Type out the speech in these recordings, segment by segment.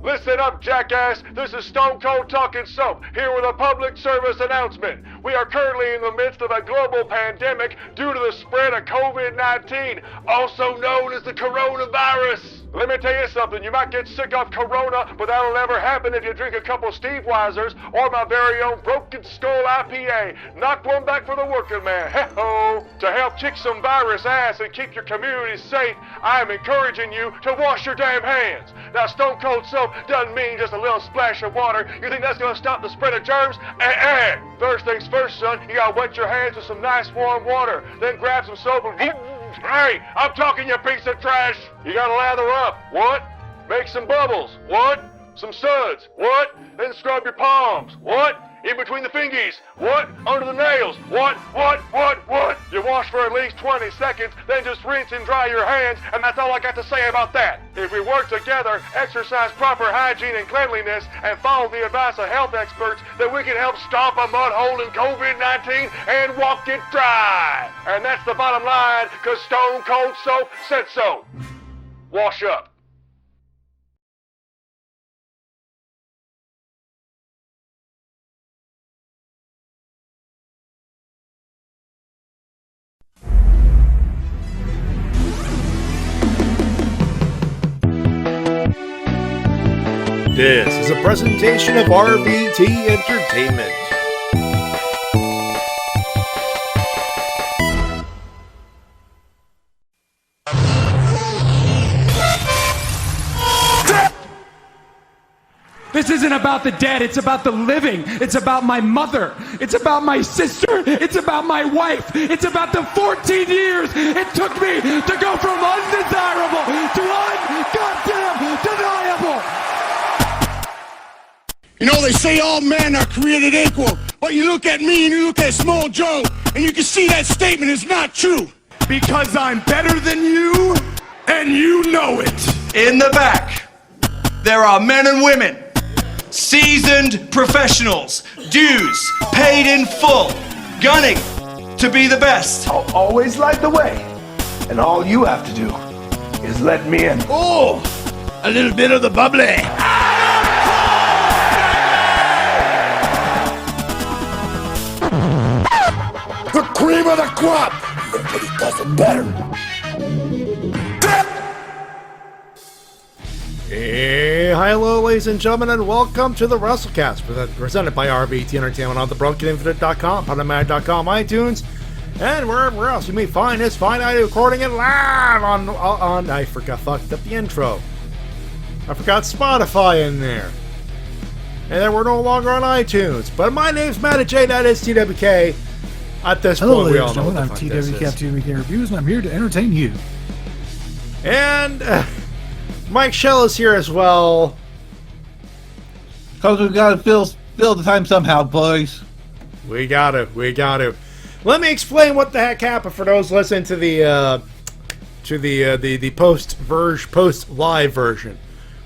Listen up, jackass. This is Stone Cold Talking Soap, here with a public service announcement. We are currently in the midst of a global pandemic due to the spread of COVID-19, also known as the coronavirus. Let me tell you something, you might get sick of corona, but that'll never happen if you drink a couple Steve Weisers or my very own Broken Skull IPA. Knock one back for the working man. Hey-ho! To help kick some virus ass and keep your community safe, I am encouraging you to wash your damn hands. Now, Stone Cold Soap doesn't mean just a little splash of water. You think that's gonna stop the spread of germs? First things first, son, you gotta wet your hands with some nice warm water. Then grab some soap and... Hey, I'm talking, you piece of trash! You gotta lather up. What? Make some bubbles. What? Some suds. What? Then scrub your palms. What? In between the fingies. What? Under the nails. What? You wash for at least 20 seconds, then just rinse and dry your hands, and that's all I got to say about that. If we work together, exercise proper hygiene and cleanliness, and follow the advice of health experts, then we can help stop a mud hole in COVID-19 and walk it dry. And that's the bottom line, because Stone Cold Soap said so. Wash up. This is a presentation of RVT Entertainment. This isn't about the dead, it's about the living. It's about my mother. It's about my sister. It's about my wife. It's about the 14 years it took me to go from undesirable to ungoddamn deniable. You know, they say all men are created equal, but you look at me and you look at Small Joe, and you can see that statement is not true. Because I'm better than you, and you know it. In the back, there are men and women, seasoned professionals, dues paid in full, gunning to be the best. I'll always light the way, and all you have to do is let me in. Oh, a little bit of the bubbly. The cream of the crop! Nobody does it better. Hey, hello, ladies and gentlemen, and welcome to the Wrestle-Cast, presented by RVT Entertainment on thebrokeninfinite.com, podomag.com, iTunes, and wherever else you may find this fine audio recording it live on I fucked up the intro. I forgot Spotify in there. And then we're no longer on iTunes. But my name's Matty Jay, that is TWK. At this Hello, point, we all ladies know and what the gentlemen, fuck I'm this is. TWK Reviews, and I'm here to entertain you. And Mike Shell is here as well. Because we gotta fill the time somehow, boys. We gotta. Let me explain what the heck happened for those listening to the post live version.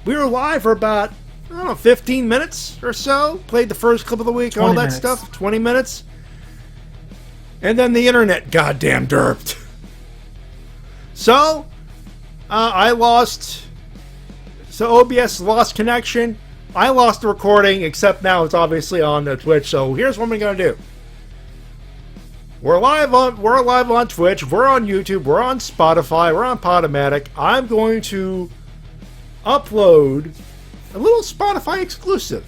We were live for about 15 minutes or so. Played the first clip of the week, all that minutes. stuff. 20 minutes. And then the internet goddamn derped. So, OBS lost connection. I lost the recording, except now it's obviously on the Twitch. So here's what we're gonna do. We're live on Twitch. We're on YouTube. We're on Spotify. We're on Podomatic. I'm going to upload a little Spotify exclusive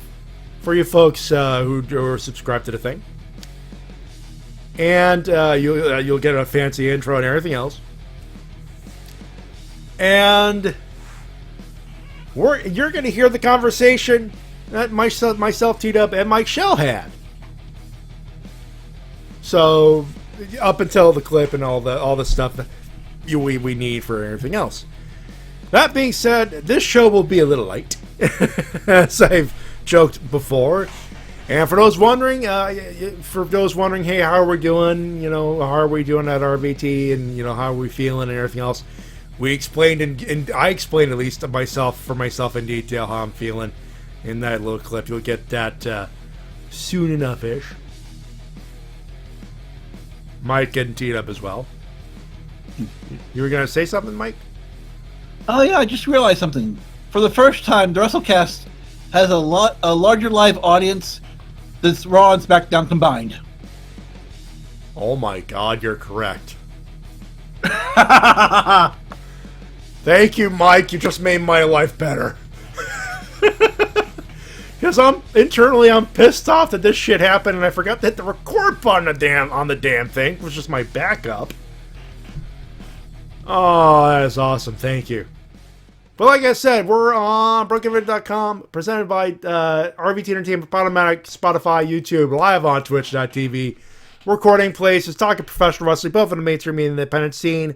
for you folks who are subscribed to the thing. And you'll get a fancy intro and everything else. And you're going to hear the conversation that myself, T-Dub, and Mike Shell had. So up until the clip and all the stuff that we need for everything else. That being said, this show will be a little light, as I've joked before. And for those wondering, hey, how are we doing? How are we doing at RVT? And how are we feeling and everything else? We explained, and I explained at least for myself in detail how I'm feeling in that little clip. You'll get that soon enough-ish. Mike getting teed up as well. You were gonna say something, Mike? Oh yeah, I just realized something. for the first time, the Wrestle-Cast has a larger live audience than Raw and SmackDown combined. Oh my God, you're correct. Thank you, Mike. You just made my life better. Because I'm pissed off that this shit happened, and I forgot to hit the record button on the damn thing, which was just my backup. Oh, that is awesome. Thank you. But like I said, we're on BrokenVid.com, presented by RVT Entertainment, Podomatic, Spotify, YouTube, live on Twitch.tv. Recording places, talking professional wrestling, both in the mainstream and independent scene.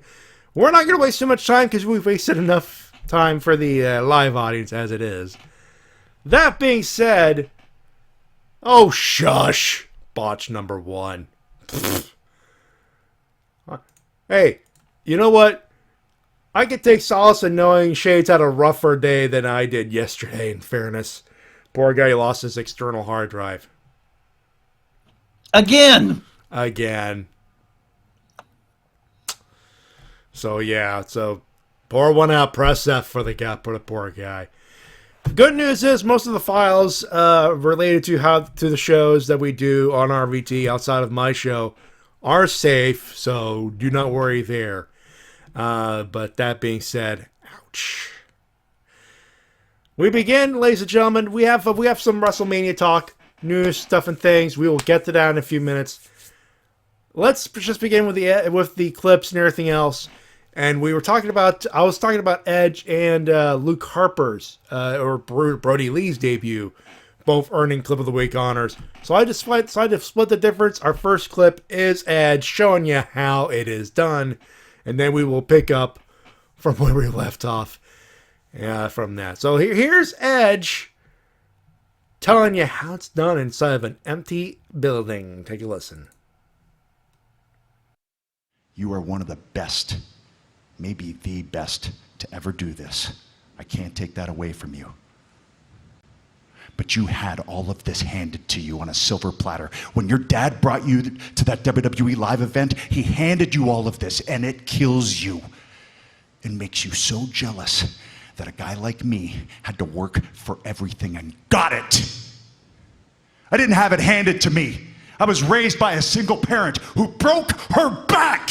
We're not going to waste too much time because we've wasted enough time for the live audience as it is. That being said, oh shush, botch number 1. Hey, you know what? I could take solace in knowing Shades had a rougher day than I did yesterday, in fairness. Poor guy lost his external hard drive. Again. So yeah, pour one out, press F for the poor guy. The good news is most of the files related to the shows that we do on RVT outside of my show are safe, so do not worry there. But that being said, ouch. We begin, ladies and gentlemen. We have some WrestleMania talk, news, stuff, and things. We will get to that in a few minutes. Let's just begin with the clips and everything else. And I was talking about Edge and Luke Harper's or Brody Lee's debut, both earning Clip of the Week honors. So I decided to split the difference. Our first clip is Edge showing you how it is done, and then we will pick up from where we left off from that. So here's Edge telling you how it's done inside of an empty building. Take a listen. You are one of the best, maybe the best, to ever do this. I can't take that away from you. But you had all of this handed to you on a silver platter. When your dad brought you to that WWE live event, he handed you all of this, and it kills you. It makes you so jealous that a guy like me had to work for everything and got it. I didn't have it handed to me. I was raised by a single parent who broke her back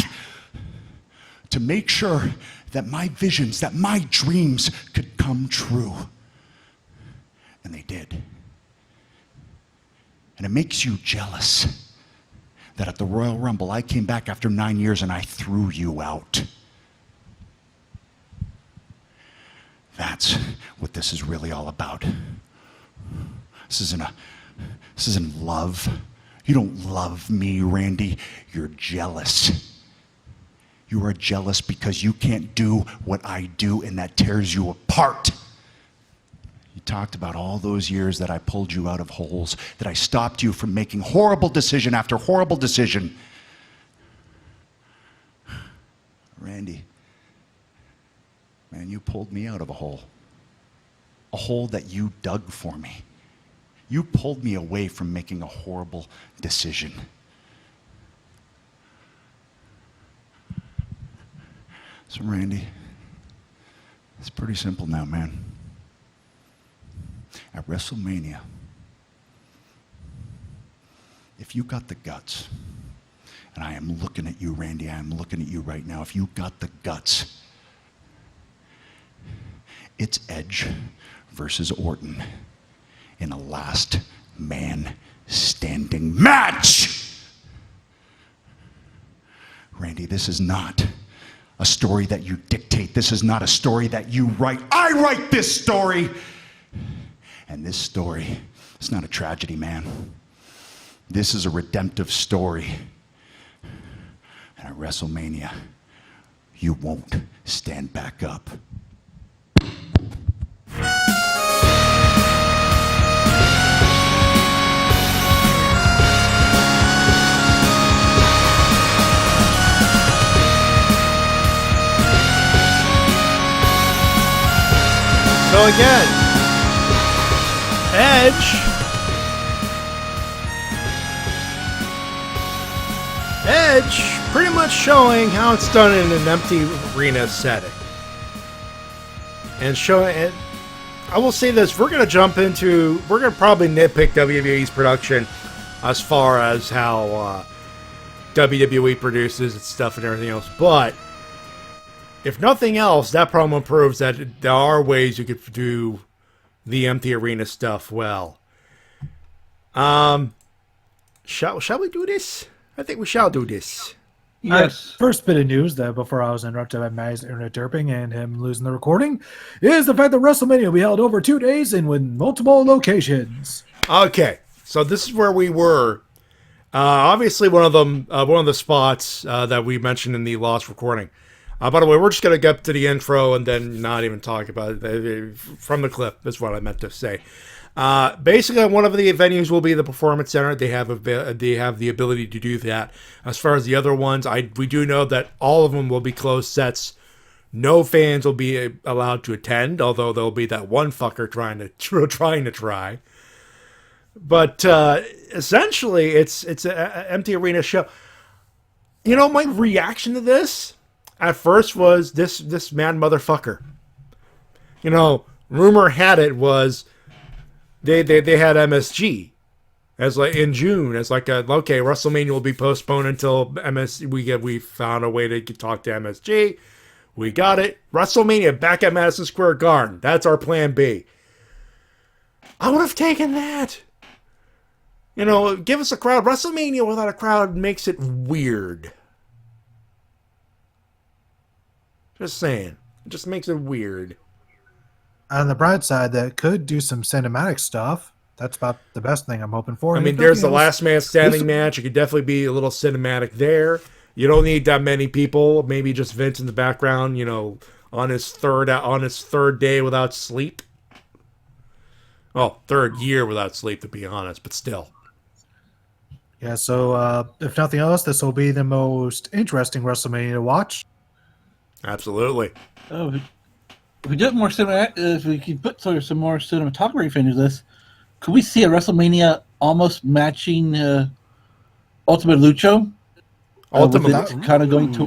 to make sure that my visions, that my dreams could come true. And they did. And it makes you jealous that at the Royal Rumble, I came back after 9 years and I threw you out. That's what this is really all about. This isn't love. You don't love me, Randy. You're jealous. You are jealous because you can't do what I do, and that tears you apart. You talked about all those years that I pulled you out of holes, that I stopped you from making horrible decision after horrible decision. Randy, man, you pulled me out of a hole that you dug for me. You pulled me away from making a horrible decision. So Randy, it's pretty simple now, man. At WrestleMania, if you got the guts, and I am looking at you, Randy, I am looking at you right now, if you got the guts, it's Edge versus Orton in a last man standing match. Randy, this is not a story that you dictate. This is not a story that you write. I write this story. And this story, it's not a tragedy, man. This is a redemptive story. And at WrestleMania, you won't stand back up. So again, Edge pretty much showing how it's done in an empty arena setting. And showing it, I will say this: we're going to probably nitpick WWE's production as far as how WWE produces its stuff and everything else. But if nothing else, that promo proves that there are ways you could do the empty arena stuff well. Shall we do this? I think we shall do this. Yes. First bit of news that before I was interrupted by Matty's internet derping and him losing the recording is the fact that WrestleMania will be held over 2 days and with multiple locations. Okay, so this is where we were. Obviously, one of the spots that we mentioned in the lost recording. By the way, we're just gonna get to the intro and then not even talk about it from the clip. Is what I meant to say. Basically, one of the venues will be the Performance Center. They have the ability to do that. As far as the other ones, we do know that all of them will be closed sets. No fans will be allowed to attend, although there'll be that one fucker trying to try. But essentially, it's an empty arena show. You know, my reaction to this at first was this mad motherfucker. You know, rumor had it was. They had MSG as like in June as like okay, WrestleMania will be postponed until we found a way to talk to MSG. We got it. WrestleMania back at Madison Square Garden. That's our plan B. I would have taken that. You know, give us a crowd. WrestleMania without a crowd makes it weird. Just saying. It just makes it weird. On the bright side, that could do some cinematic stuff. That's about the best thing I'm hoping for. I mean, there's the last man standing match. It could definitely be a little cinematic there. You don't need that many people. Maybe just Vince in the background, you know, on his third day without sleep. Well, third year without sleep, to be honest, but still. Yeah, so if nothing else, this will be the most interesting WrestleMania to watch. Absolutely. If we did more if we could put some more cinematography into this, could we see a WrestleMania almost matching Ultimate Lucha? Ultimate kind of going to.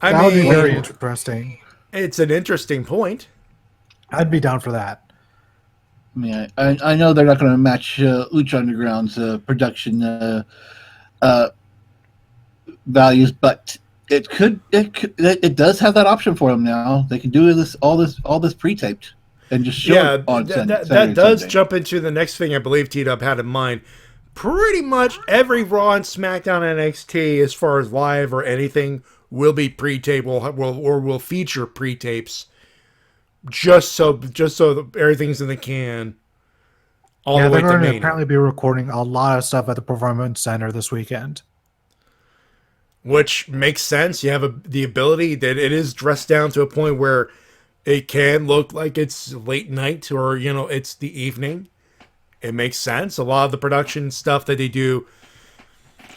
That would be very interesting. It's an interesting point. I'd be down for that. I mean, I know they're not going to match Lucha Underground's production values, but it does have that option for them now. They can do all this pre-taped and just show it on that does jump into the next thing I believe T-Dub had in mind. Pretty much every Raw and SmackDown NXT, as far as live or anything, will be pre-taped or will feature pre-tapes, just so everything's in the can. All the way they're to going to Mania. apparently be recording a lot of stuff at the Performance Center this weekend. Which makes sense. You have the ability that it is dressed down to a point where it can look like it's late night or, you know, it's the evening. It makes sense. A lot of the production stuff that they do,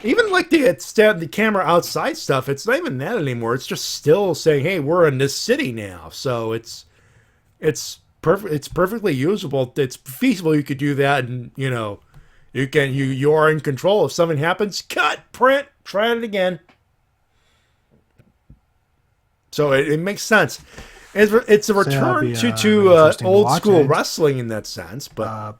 even like the camera outside stuff, it's not even that anymore. It's just still saying, hey, we're in this city now. So it's perfectly usable. It's feasible you could do that, and, you know, you are in control. If something happens, cut, print, try it again. So it makes sense. It's a return to old school wrestling in that sense. But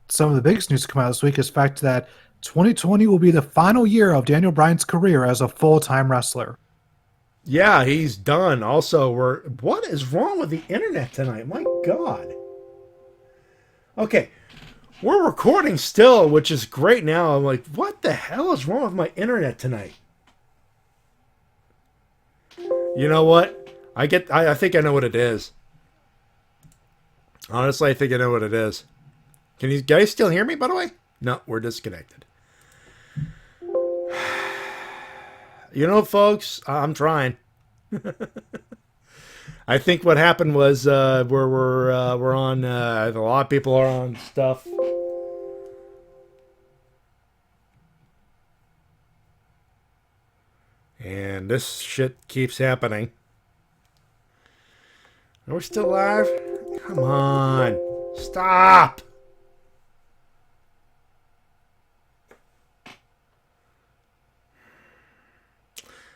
some of the biggest news to come out this week is the fact that 2020 will be the final year of Daniel Bryan's career as a full-time wrestler. Yeah, he's done. Also, what is wrong with the internet tonight? My God. Okay, we're recording still, which is great now. I'm like, what the hell is wrong with my internet tonight? You know what? I think I know what it is. Honestly, I think I know what it is. Can you guys still hear me, by the way? No, we're disconnected. You know, folks, I'm trying. I think what happened was we're on. A lot of people are on stuff. And this shit keeps happening. Are we still live? Come on. Stop.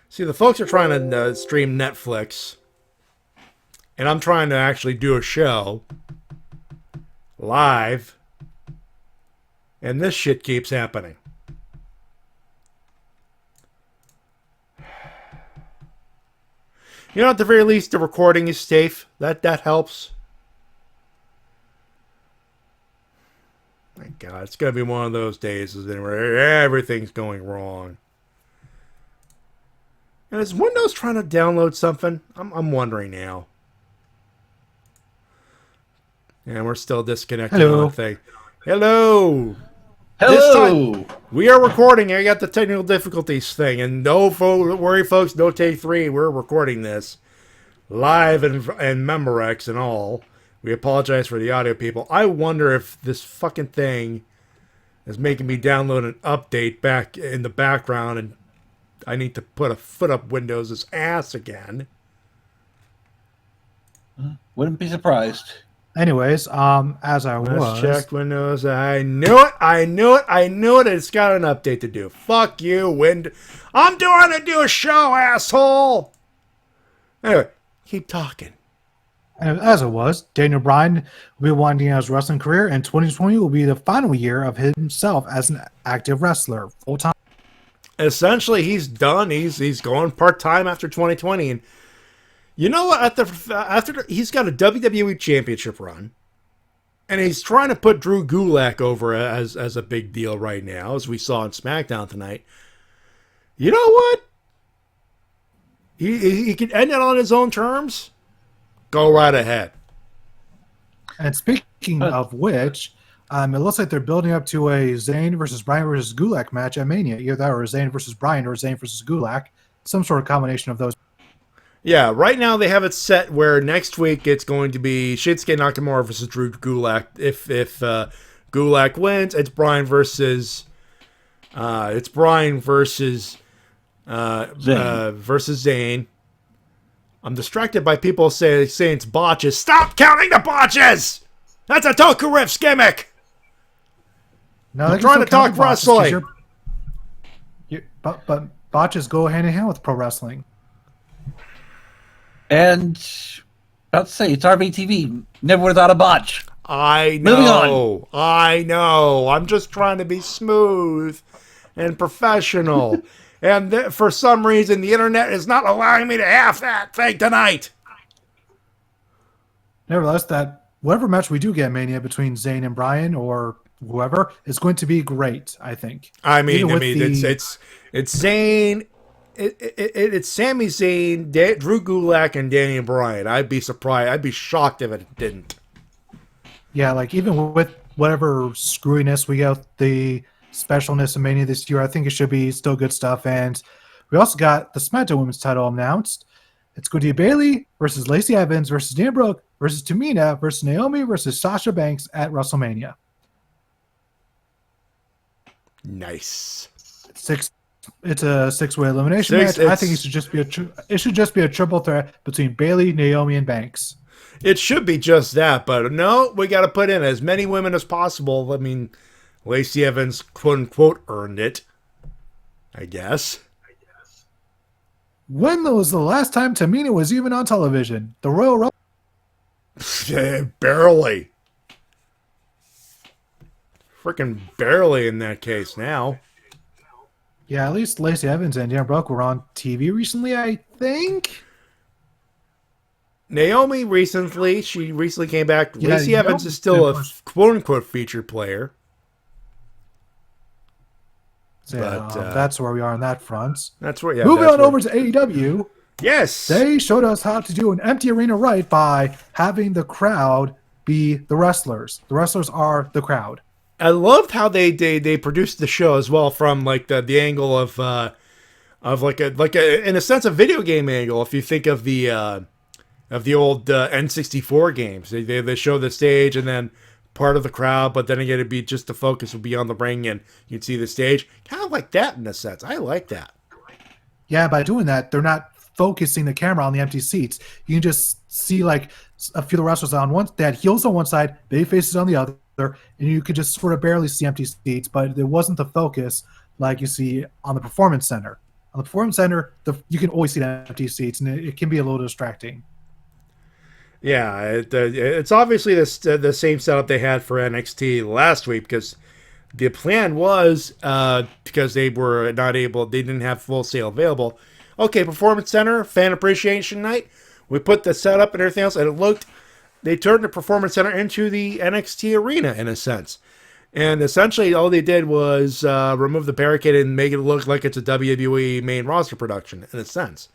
See, the folks are trying to stream Netflix. and I'm trying to actually do a show live, and this shit keeps happening. You know, at the very least, the recording is safe. That helps. My God, it's gonna be one of those days where everything's going wrong. And is Windows trying to download something? I'm wondering now. And we're still disconnected on the thing. Hello. Hello. We are recording. I got the technical difficulties thing, and don't worry, folks. No take 3. We're recording this live and Memorex and all. We apologize for the audio, people. I wonder if this fucking thing is making me download an update back in the background, and I need to put a foot up Windows' ass again. Wouldn't be surprised. Anyways, as I was... check Windows. I knew it. It's got an update to do. Fuck you, I'm doing to do a show, asshole. Anyway, keep talking. And as it was, Daniel Bryan will be winding down his wrestling career, and 2020 will be the final year of himself as an active wrestler, full-time. Essentially, he's done. He's going part-time after 2020, and you know what? After he's got a WWE Championship run, and he's trying to put Drew Gulak over as a big deal right now, as we saw on SmackDown tonight. You know what? He can end it on his own terms. Go right ahead. And speaking of which, it looks like they're building up to a Zayn versus Bryan versus Gulak match at Mania. Either that or Zayn versus Bryan or Zayn versus Gulak. Some sort of combination of those. Yeah, right now they have it set where next week it's going to be Shinsuke Nakamura versus Drew Gulak. If Gulak wins, it's Bryan versus Zayn. I'm distracted by people saying it's botches. Stop counting the botches! That's a Toku Riff's gimmick! No, I'm trying to talk wrestling. But botches go hand in hand with pro wrestling. And about to say, it's RBTV. Never would have thought a botch. I know. Moving on. I know. I'm just trying to be smooth and professional. And for some reason, the internet is not allowing me to have that thing tonight. Nevertheless, that whatever match we do get Mania between Zayn and Bryan or whoever is going to be great, I think. It's Zayn. It's Sami Zayn, Drew Gulak, and Daniel Bryan. I'd be surprised. I'd be shocked if it didn't. Yeah, like even with whatever screwiness we got the specialness of Mania this year, I think it should be still good stuff. And we also got the SmackDown Women's title announced. It's going to be Bayley versus Lacey Evans versus Dana Brooke versus Tamina versus Naomi versus Sasha Banks at WrestleMania. Nice. It's a six-way elimination match. I think it should just be a triple threat between Bayley, Naomi, and Banks. It should be just that, but no, we got to put in as many women as possible. I mean, Lacey Evans, quote-unquote, earned it, I guess. When was the last time Tamina was even on television? The Royal Rumble? Barely. Freaking barely in that case now. Yeah, at least Lacey Evans and Dana Brooke were on TV recently, I think. Naomi she recently came back. Yeah, Lacey Evans is still a quote-unquote featured player. So, that's where we are on that front. That's where. Yeah, moving on over to AEW. Yes, they showed us how to do an empty arena right by having the crowd be the wrestlers. The wrestlers are the crowd. I loved how they produced the show as well from like the angle of like a in a sense a video game angle. If you think of the old N64 games, they show the stage and then part of the crowd, but then again, it'd be just the focus would be on the ring and you'd see the stage. Kind of like that in a sense. I like that. Yeah, by doing that, they're not focusing the camera on the empty seats. You can just see like a few of the wrestlers on one. They had heels on one side, baby faces on the other, and you could just sort of barely see empty seats. But it wasn't the focus like you see on the Performance Center. On the Performance Center, you can always see the empty seats, and it can be a little distracting. Yeah, it's obviously the same setup they had for NXT last week, because the plan was, because they were not able, they didn't have Full Sail available. Okay, Performance Center, Fan Appreciation Night. We put the setup and everything else, and they turned the Performance Center into the NXT arena in a sense. And essentially, all they did was remove the barricade and make it look like it's a WWE main roster production in a sense.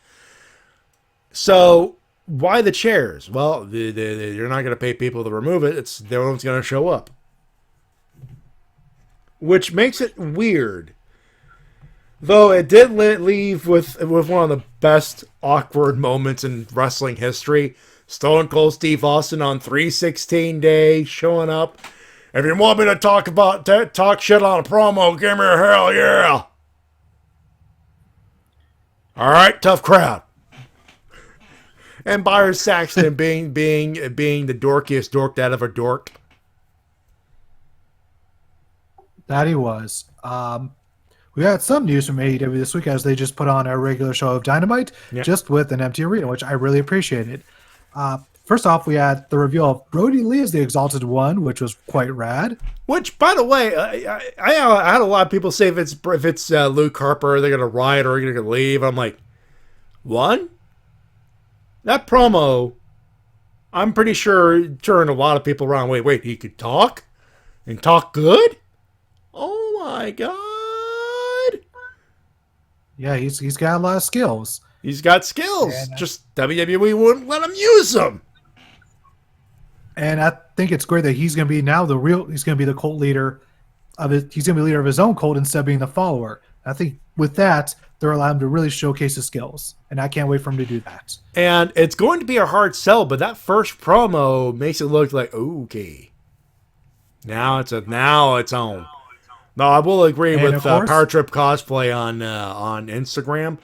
So, why the chairs? Well, you're not going to pay people to remove it. It's no one's going to show up, which makes it weird. Though it did leave with one of the best awkward moments in wrestling history. Stone Cold Steve Austin on 3/16 day showing up. If you want me to talk shit on a promo, give me a hell yeah. All right, tough crowd. And Byron Saxton being the dorkiest dorked out of a dork. That he was. We had some news from AEW this week, as they just put on a regular show of Dynamite, just with an empty arena, which I really appreciated. First off, we had the reveal of Brody Lee as the Exalted One, which was quite rad. Which, by the way, I had a lot of people say if it's Luke Harper, they're gonna riot or they're gonna leave. I'm like, one? That promo, I'm pretty sure turned a lot of people around. Wait, he could talk? And talk good? Oh my god. Yeah, he's got a lot of skills. He's got skills. And, just WWE wouldn't let him use them. And I think it's great that he's going to be he's going to be the cult leader he's going to be leader of his own cult instead of being the follower. I think with that, they're allowing him to really showcase his skills. And I can't wait for him to do that. And it's going to be a hard sell, but that first promo makes it look like, okay. Now it's on. No, I will agree with Power Trip Cosplay on Instagram.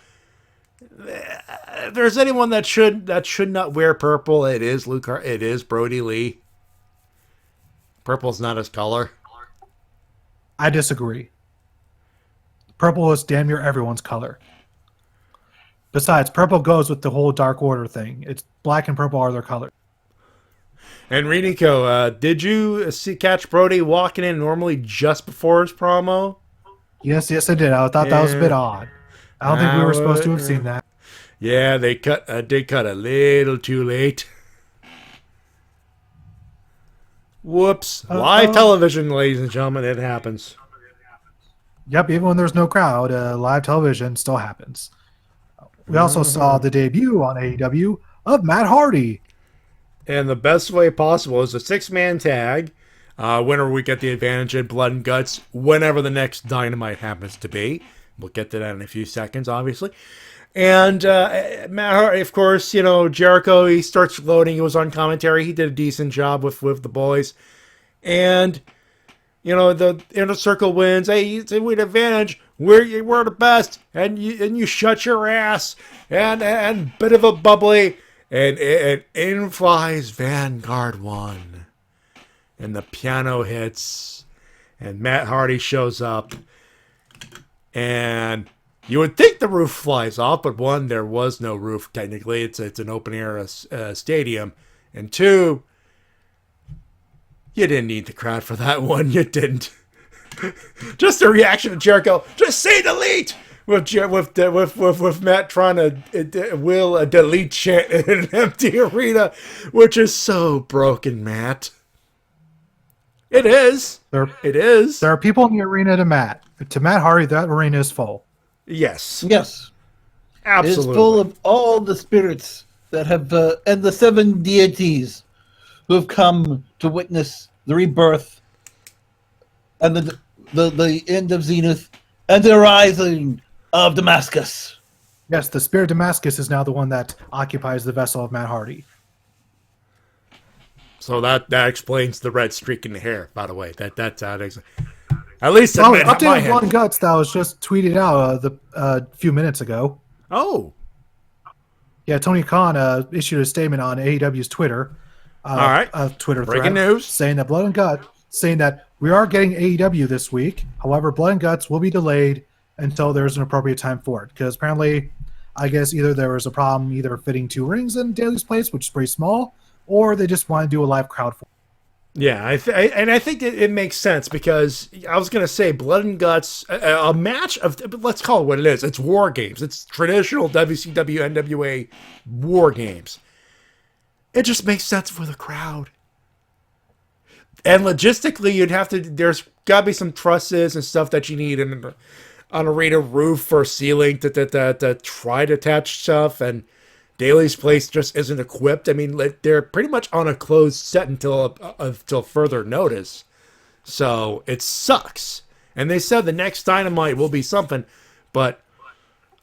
If there's anyone that should not wear purple, it is it is Brody Lee. Purple's not his color. I disagree. Purple is damn near everyone's color. Besides, purple goes with the whole Dark Order thing. It's black and purple are their color. And Renico, did you catch Brody walking in normally just before his promo? Yes, I did. I thought that was a bit odd. I don't think we were supposed to have seen that. Yeah, they did cut a little too late. Whoops. Live television, ladies and gentlemen, it happens. Yep, even when there's no crowd, live television still happens. We also saw the debut on AEW of Matt Hardy. And the best way possible is a 6-man tag. Winner we get the advantage in Blood and Guts whenever the next Dynamite happens to be. We'll get to that in a few seconds, obviously. And Matt Hardy, of course, Jericho, he starts loading. He was on commentary. He did a decent job with the boys. And, the Inner Circle wins. Hey, we had advantage. We're the best. And you shut your ass. And bit of a bubbly. And in flies Vanguard 1. And the piano hits. And Matt Hardy shows up. And you would think the roof flies off, but one, there was no roof technically. It's an open air stadium. And two, you didn't need the crowd for that one. You didn't. Just a reaction to Jericho. Just say delete! With Matt trying to will a delete chant in an empty arena, which is so broken, Matt. It is. It is. There are people in the arena to Matt. To Matt Hardy, that arena is full. Yes. Yes. Absolutely. It is full of all the spirits that have, and the 7 deities who have come to witness the rebirth and the end of Zenith and the rising of Damascus. Yes, the spirit Damascus is now the one that occupies the vessel of Matt Hardy. So that explains the red streak in the hair, by the way. That's at least updated Blood and Guts that was just tweeted out a few minutes ago. Oh. Yeah, Tony Khan issued a statement on AEW's Twitter. All right. Twitter breaking thread, news. saying that we are getting AEW this week. However, Blood and Guts will be delayed until there's an appropriate time for it. Because apparently, I guess either there was a problem either fitting 2 rings in Daly's place, which is pretty small, or they just want to do a live crowd for. Yeah, I think it makes sense because I was going to say Blood and Guts, a match of, let's call it what it is. It's war games. It's traditional WCW, NWA war games. It just makes sense for the crowd. And logistically, there's got to be some trusses and stuff that you need on an arena roof for ceiling to try to attach stuff, and Daly's place just isn't equipped. I mean, they're pretty much on a closed set until further notice. So it sucks. And they said the next Dynamite will be something, but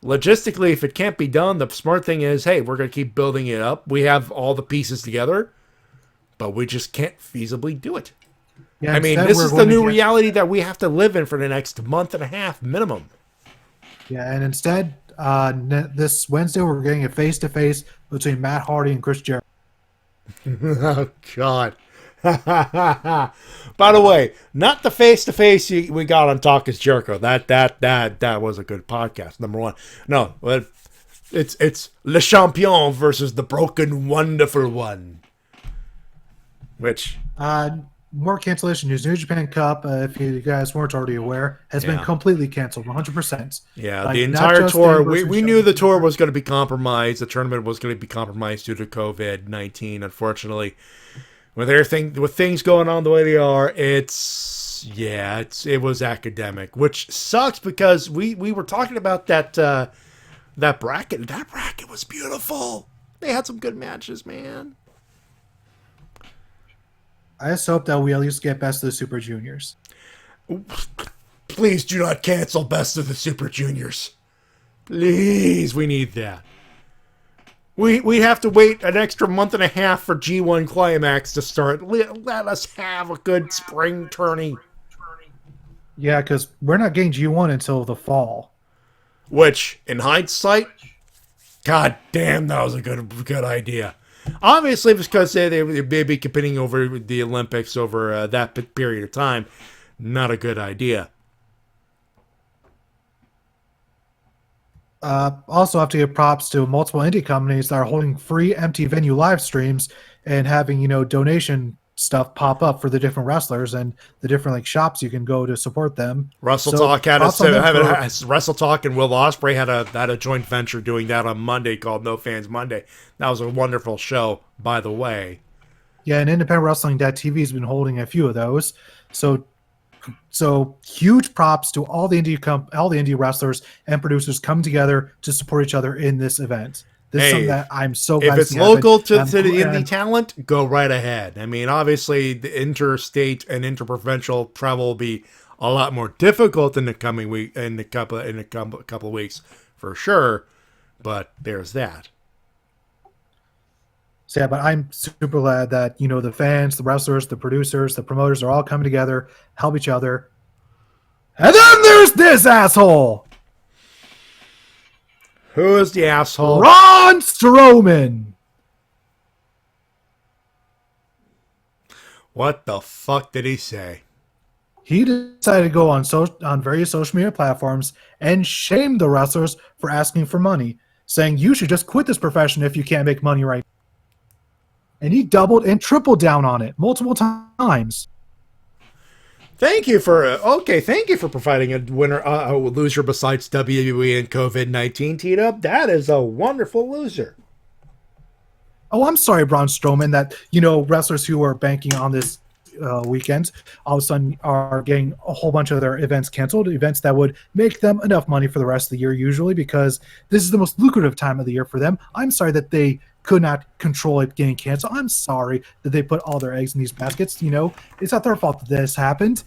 logistically, if it can't be done, the smart thing is, hey, we're going to keep building it up. We have all the pieces together, but we just can't feasibly do it. Yeah, I mean, this is the new reality that we have to live in for the next month and a half minimum. Yeah, and instead, this Wednesday we're getting a face-to-face between Matt Hardy and Chris Jericho. Oh, God. By the way, not the face-to-face we got on Talk is Jericho. That was a good podcast, number one. No, but it's Le Champion versus the Broken Wonderful One. Which... more cancellation news. New Japan Cup, if you guys weren't already aware, has been completely canceled, 100%. Yeah, like, the entire tour. We knew the tour was going to be compromised. The tournament was going to be compromised due to COVID-19. Unfortunately, with things going on the way they are, it was academic, which sucks because we were talking about that bracket. That bracket was beautiful. They had some good matches, man. I just hope that we at least get Best of the Super Juniors. Please do not cancel Best of the Super Juniors. Please, we need that. We have to wait an extra month and a half for G1 Climax to start. Let us have a good spring tourney. Yeah, because we're not getting G1 until the fall. Which, in hindsight, god damn, that was a good idea. Obviously, because they may be competing over the Olympics over that period of time. Not a good idea. Also, have to give props to multiple indie companies that are holding free empty venue live streams and having, donation stuff pop up for the different wrestlers and the different shops you can go to support them. Wrestle-Talk Wrestle-Talk and Will Ospreay had a joint venture doing that on Monday called No Fans Monday. That was a wonderful show, by the way. Yeah, and Independent Wrestling.tv has been holding a few of those. So huge props to all the indie wrestlers and producers coming together to support each other in this event. This is something that I'm so glad if it's local to the indie talent, go right ahead. I mean, obviously, the interstate and interprovincial travel will be a lot more difficult in the coming week, in a couple of weeks, for sure. But there's that. So yeah, but I'm super glad that the fans, the wrestlers, the producers, the promoters are all coming together, help each other. And then there's this asshole. Who is the asshole? Braun Strowman. What the fuck did he say? He decided to go on various social media platforms and shame the wrestlers for asking for money, saying you should just quit this profession if you can't make money right. And he doubled and tripled down on it multiple times. Thank you for providing a winner, a loser besides WWE and COVID-19. T-Dub, that is a wonderful loser. Oh, I'm sorry, Braun Strowman, that wrestlers who are banking on this weekend all of a sudden are getting a whole bunch of their events canceled, events that would make them enough money for the rest of the year usually, because this is the most lucrative time of the year for them. I'm sorry that they could not control it getting canceled. I'm sorry that they put all their eggs in these baskets. It's not their fault that this happened.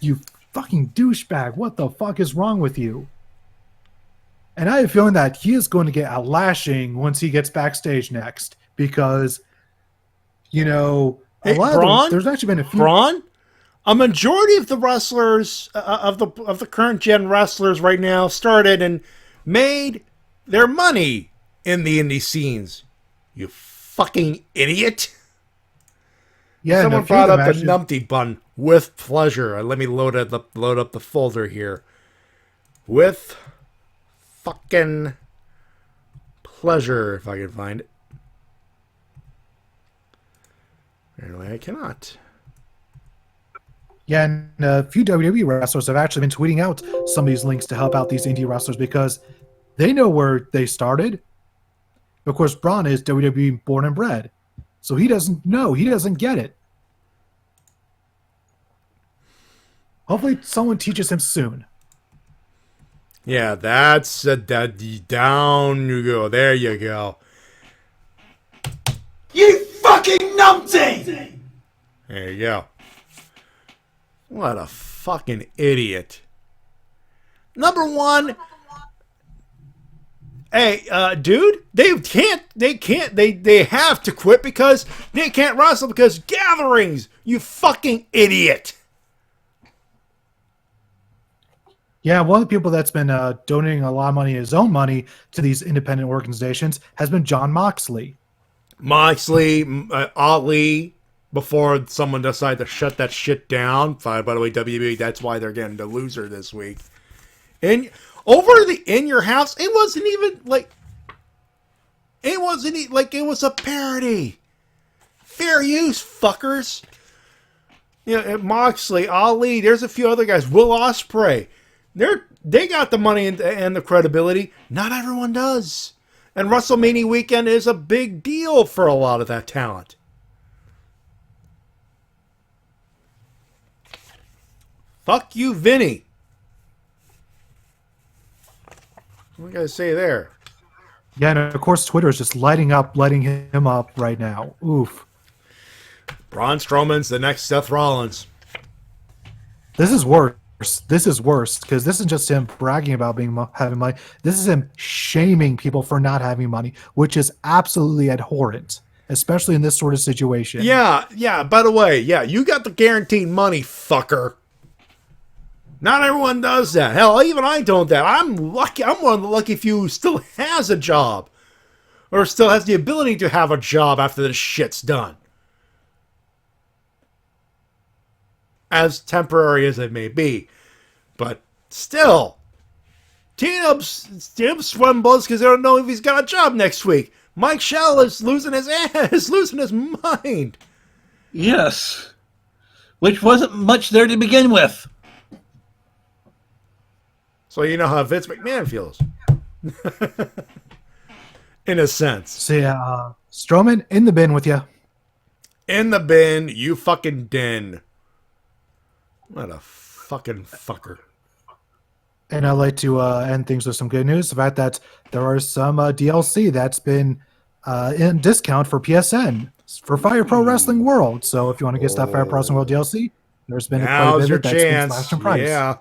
You fucking douchebag. What the fuck is wrong with you? And I have a feeling that he is going to get a lashing once he gets backstage next, because, there's actually been a few. Braun? A majority of the wrestlers, of the current gen wrestlers right now started and made their money in the indie scenes. You fucking idiot. Yeah, someone brought up the numpty bun with pleasure. Let me load up the folder here. With fucking pleasure, if I can find it. Apparently I cannot. Yeah, and a few WWE wrestlers have actually been tweeting out some of these links to help out these indie wrestlers because they know where they started. Of course, Braun is WWE born and bred, so he doesn't know. He doesn't get it. Hopefully, someone teaches him soon. Yeah, that's down you go. There you go. You fucking numpty! There you go. What a fucking idiot. Number one. Hey, dude, they have to quit because they can't wrestle because gatherings, you fucking idiot. Yeah, one of the people that's been donating a lot of money, his own money, to these independent organizations has been John Moxley. Moxley, Ali, before someone decided to shut that shit down. By the way, WB, that's why they're getting the loser this week. And over the In Your House, it wasn't even like... It wasn't like it was a parody. Fair use, fuckers. You know, Moxley, Ali, there's a few other guys. Will Ospreay. They got the money and the credibility. Not everyone does. And WrestleMania weekend is a big deal for a lot of that talent. Fuck you, Vinny. What do you guys say there? Yeah, and of course Twitter is just lighting him up right now. Oof. Braun Strowman's the next Seth Rollins. This is worse. This is worse because this is just him bragging about having money. This is him shaming people for not having money, which is absolutely abhorrent, especially in this sort of situation. Yeah. By the way, you got the guaranteed money, fucker. Not everyone does that. Hell, even I don't that. I'm lucky. I'm one of the lucky few who still has a job. Or still has the ability to have a job after this shit's done. As temporary as it may be. But still. T-Dub's sweating bullets because they don't know if he's got a job next week. Mike Shell is losing his ass. Losing his mind. Yes. Which wasn't much there to begin with. So you know how Vince McMahon feels. In a sense. So Strowman, in the bin with you. In the bin, you fucking den. What a fucking fucker. And I'd like to end things with some good news. The fact that there are some DLC that's been in discount for PSN for Fire Pro Wrestling World. So if you want to get that Fire Pro Wrestling World DLC, there's been quite a bit of it that's been slashed in price. Yeah.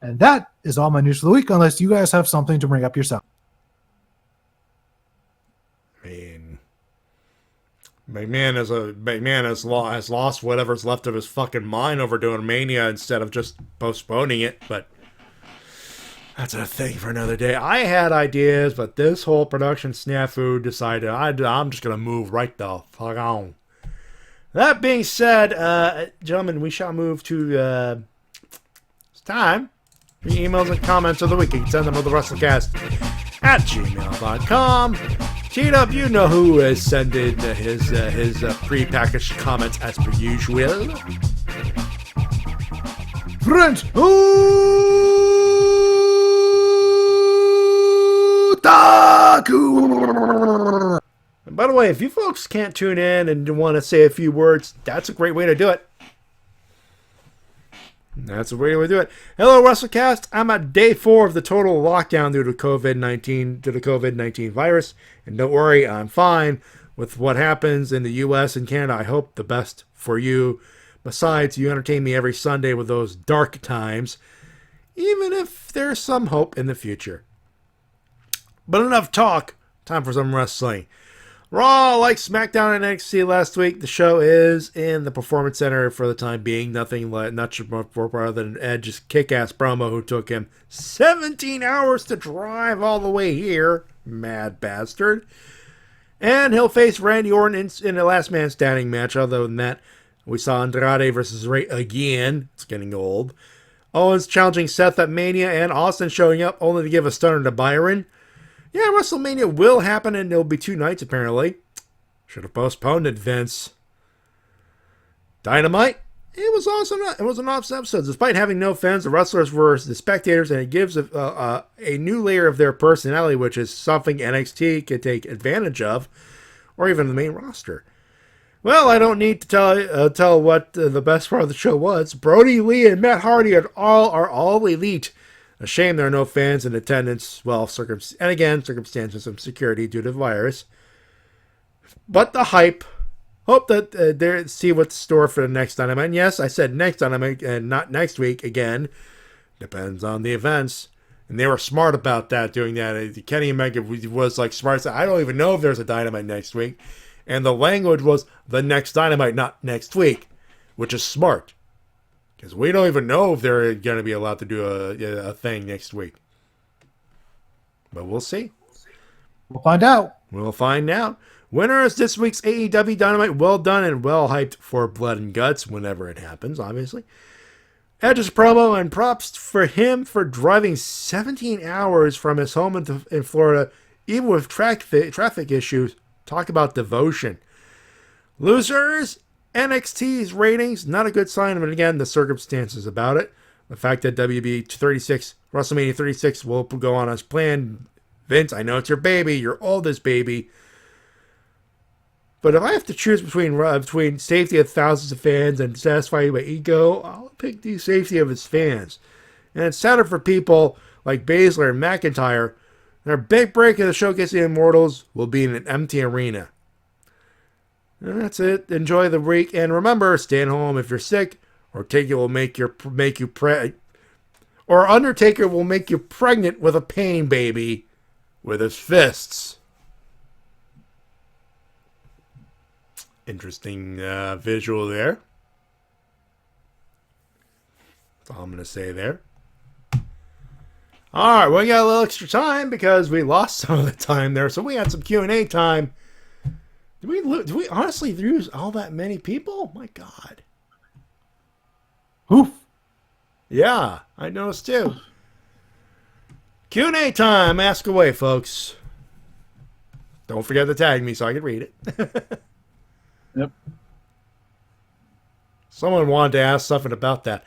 And that is all my news for the week, unless you guys have something to bring up yourself. I mean, McMahon has lost whatever's left of his fucking mind over doing Mania instead of just postponing it, but that's a thing for another day. I had ideas, but this whole production snafu decided I'm just going to move right the fuck on. That being said, gentlemen, we shall move to it's time. For your emails and comments of the week, you can send them to the Wrestle-Cast at gmail.com. T-Dub, you know who is sending his pre-packaged comments as per usual. Brent Otaku! And by the way, if you folks can't tune in and want to say a few words, that's a great way to do it. That's the way we do it. Hello, Wrestle-Cast. I'm at day 4 of the total lockdown due to COVID-19 virus. And don't worry, I'm fine with what happens in the U.S. and Canada. I hope the best for you. Besides, you entertain me every Sunday with those dark times, even if there's some hope in the future. But enough talk. Time for some wrestling. Raw, like SmackDown and NXT last week, the show is in the Performance Center for the time being. Nothing more than Edge's kick-ass promo who took him 17 hours to drive all the way here. Mad bastard. And he'll face Randy Orton in a last man standing match. Other than that, we saw Andrade versus Ray again. It's getting old. Owens challenging Seth at Mania and Austin showing up only to give a stunner to Byron. Yeah, WrestleMania will happen, and it'll be 2 nights, apparently. Should have postponed it, Vince. Dynamite? It was awesome. It was an awesome episode. Despite having no fans, the wrestlers were the spectators, and it gives a new layer of their personality, which is something NXT could take advantage of, or even the main roster. Well, I don't need to tell what the best part of the show was. Brody Lee and Matt Hardy are all elite. A shame there are no fans in attendance. Well, circumstances of security due to the virus. But the hype. Hope that they see what's in store for the next Dynamite. And yes, I said next Dynamite and not next week again. Depends on the events. And they were smart about that, doing that. Kenny Omega was like smart. I don't even know if there's a Dynamite next week. And the language was the next Dynamite, not next week, which is smart. Because we don't even know if they're going to be allowed to do a thing next week. But we'll see. We'll find out. We'll find out. Winner is this week's AEW Dynamite. Well done and well hyped for Blood and Guts whenever it happens, obviously. Edge's promo, and props for him for driving 17 hours from his home in Florida, even with traffic issues. Talk about devotion. Losers, NXT's ratings, not a good sign, but again, the circumstances about it. The fact that WrestleMania 36 will go on as planned. Vince, I know it's your baby, your oldest baby. But if I have to choose between safety of thousands of fans and satisfying my ego, I'll pick the safety of his fans. And it's sadder for people like Baszler and McIntyre. Their big break of the Showcasing Immortals will be in an empty arena. And that's it. Enjoy the week, and remember, stay at home if you're sick, or Undertaker will make you pregnant with a pain baby with his fists. Interesting visual there. That's all I'm going to say there. All right, well, we got a little extra time because we lost some of the time there, so we had some Q&A time. Did we honestly lose all that many people? My God. Oof. Yeah, I noticed too. Q&A time. Ask away, folks. Don't forget to tag me so I can read it. Yep. Someone wanted to ask something about that.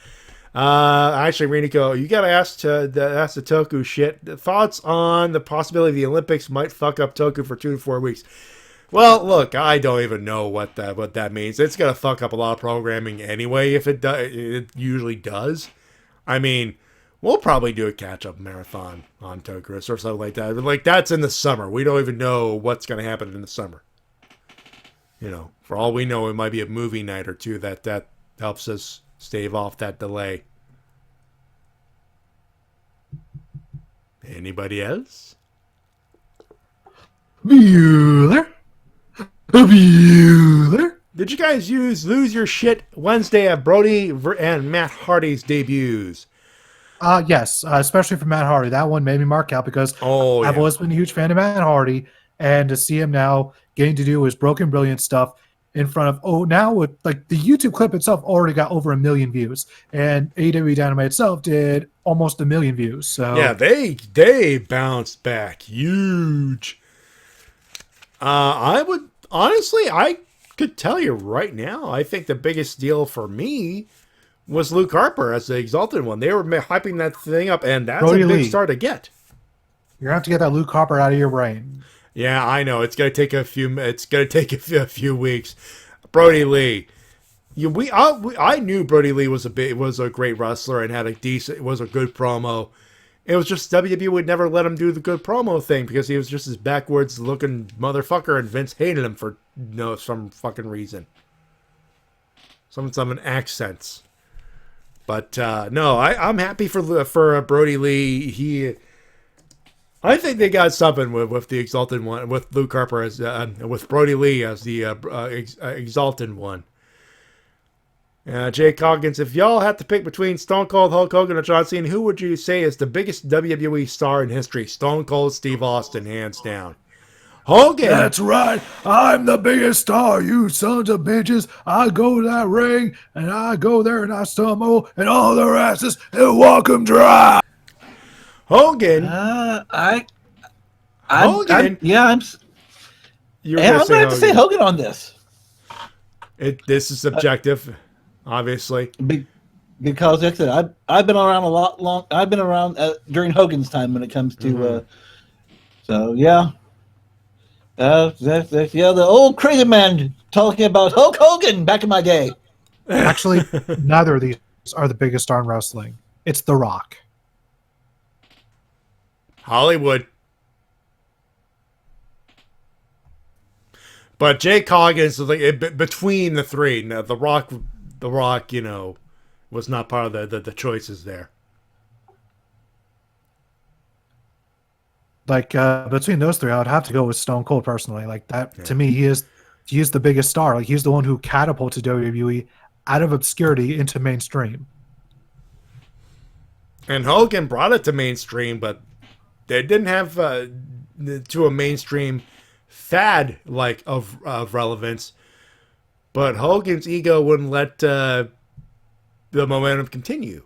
Actually, Renico, you gotta ask the Toku shit. Thoughts on the possibility the Olympics might fuck up Toku for 2 to 4 weeks? Well, look, I don't even know what that means. It's gonna fuck up a lot of programming anyway. If it does, it usually does. I mean, we'll probably do a catch-up marathon on Toku or something like that. But like, that's in the summer. We don't even know what's gonna happen in the summer. You know, for all we know, it might be a movie night or two that helps us stave off that delay. Anybody else? Bueller. Did you guys lose your shit Wednesday at Brody and Matt Hardy's debuts? Yes, especially for Matt Hardy. That one made me mark out because I've always been a huge fan of Matt Hardy, and to see him now getting to do his Broken Brilliant stuff in front of, now with like the YouTube clip itself already got over 1 million views, and AEW Dynamite itself did almost 1 million views. So yeah, they bounced back huge. I would honestly, I could tell you right now, I think the biggest deal for me was Luke Harper as the Exalted One. They were hyping that thing up, and that's Brody a big start to get. You're gonna have to get that Luke Harper out of your brain. Yeah, I know. It's gonna take a few. It's gonna take a few weeks. Brody Lee. I knew Brody Lee was a great wrestler and had was a good promo. It was just WWE would never let him do the good promo thing because he was just this backwards looking motherfucker, and Vince hated him for some fucking reason. Some accents. But no, I'm happy for Brody Lee. I think they got something with the Exalted One, with Luke Harper as with Brody Lee as the Exalted One. Jay Coggins, if y'all had to pick between Stone Cold, Hulk Hogan, or John Cena, who would you say is the biggest WWE star in history? Stone Cold Steve Austin, hands down. Hogan! That's right. I'm the biggest star, you sons of bitches. I go to that ring, and I go there, and I stumble, and all their asses, and walk them dry. Hogan. I Hogan. I'm going to have to say Hogan on this. This is subjective, obviously. Because, like I said, I've been around a lot long. I've been around during Hogan's time when it comes to. So yeah. The old crazy man talking about Hulk Hogan back in my day. Actually, neither of these are the biggest star in wrestling. It's The Rock. Hollywood. But Jake Hoggins, between the three, now The Rock, was not part of the choices there. Like between those three, I would have to go with Stone Cold personally. Like that to me, he is the biggest star. Like he's the one who catapulted WWE out of obscurity into mainstream. And Hogan brought it to mainstream, but they didn't have to a mainstream fad of relevance. But Hogan's ego wouldn't let the momentum continue.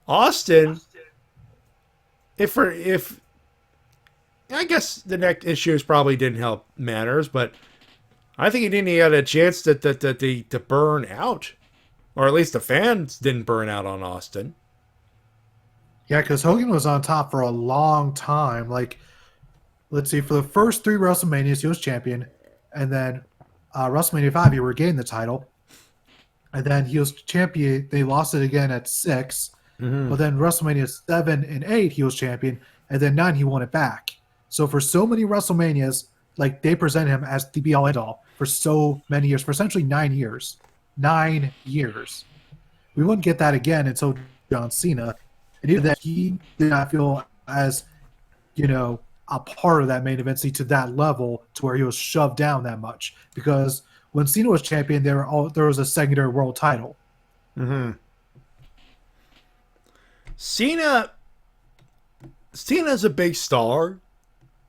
Austin, if I guess the neck issues probably didn't help matters, but I think he didn't get a chance to burn out, or at least the fans didn't burn out on Austin. Yeah, because Hogan was on top for a long time. Like, let's see, for the first 3 WrestleManias, he was champion, and then WrestleMania 5, he regained the title, and then he was champion. They lost it again at 6, but then WrestleMania 7 and 8, he was champion, and then 9, he won it back. So for so many WrestleManias, like they present him as the be-all end-all for so many years, for essentially 9 years. 9 years. We wouldn't get that again until John Cena. And even that, he did not feel as, a part of that main event scene to that level to where he was shoved down that much. Because when Cena was champion, there was a secondary world title. Cena's a big star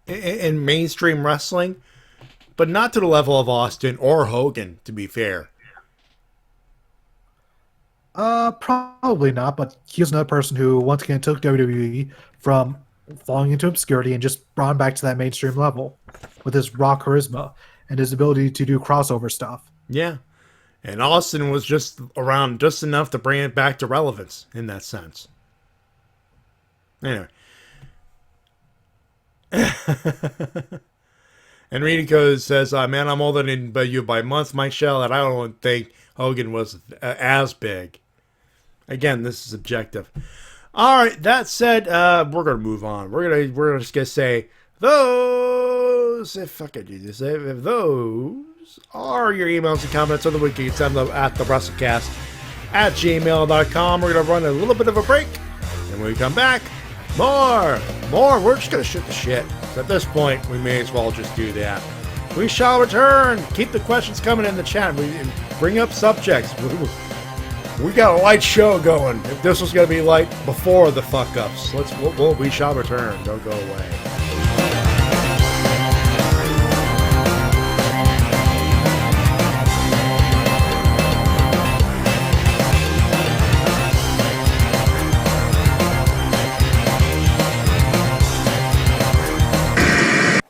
in mainstream wrestling, but not to the level of Austin or Hogan, to be fair. Probably not, but he's another person who once again took WWE from falling into obscurity and just brought him back to that mainstream level with his raw charisma and his ability to do crossover stuff. Yeah. And Austin was just around just enough to bring it back to relevance in that sense. Anyway. Enrico says, man, I'm older than you by months, Mike Shell, and I don't think Hogan was as big. Again, this is subjective. All right, that said, we're going to move on. We're just going to say, those, if I could do this, if those are your emails and comments of the week, you can send them at the Wrestle-Cast at gmail.com. We're going to run a little bit of a break, and when we come back, more. We're just going to shoot the shit. So at this point, we may as well just do that. We shall return. Keep the questions coming in the chat. We bring up subjects. We got a light show going. If this was going to be light before the fuck ups, we shall return. Don't go away.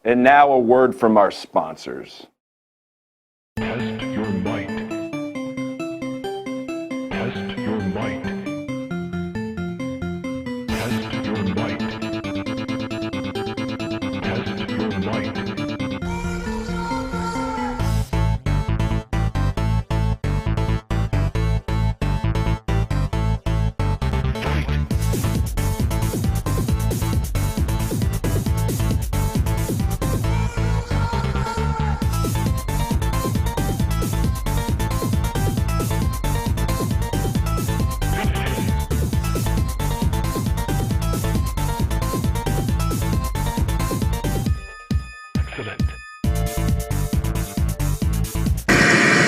And now a word from our sponsors. Test your might. Test your might. Test your might. Test your might.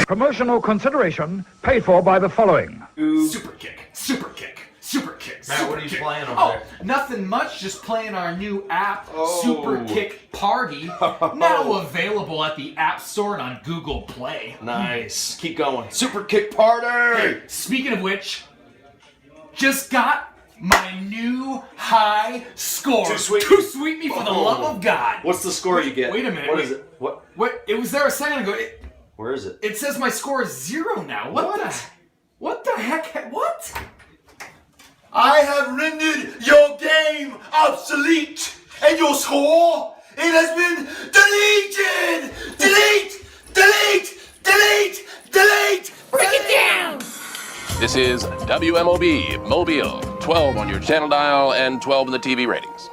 Promotional consideration paid for by the following. Super kick. Matt, what are you playing over there? Nothing much, just playing our new app, Super Kick Party, now available at the App Store and on Google Play. Nice. Keep going. Super Kick Party! Hey, speaking of which, just got my new high score. Too sweet. Too sweet me for the love of God. What's the score you get? Wait a minute. What is it? What? What? It was there a second ago. Where is it? It says my score is 0 now. What the heck? What? I have rendered your game obsolete, and your score, it has been deleted! Delete! Delete! Delete! Delete! Break it down! This is WMOB Mobile, 12 on your channel dial and 12 in the TV ratings.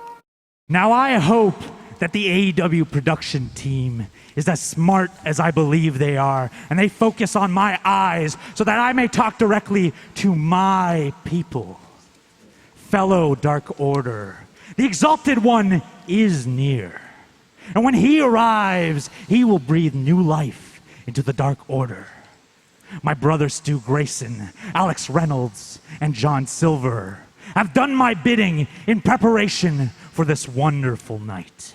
Now I hope that the AEW production team is as smart as I believe they are, and they focus on my eyes so that I may talk directly to my people. Fellow Dark Order, the Exalted One is near. And when he arrives, he will breathe new life into the Dark Order. My brother Stu Grayson, Alex Reynolds, and John Silver have done my bidding in preparation for this wonderful night.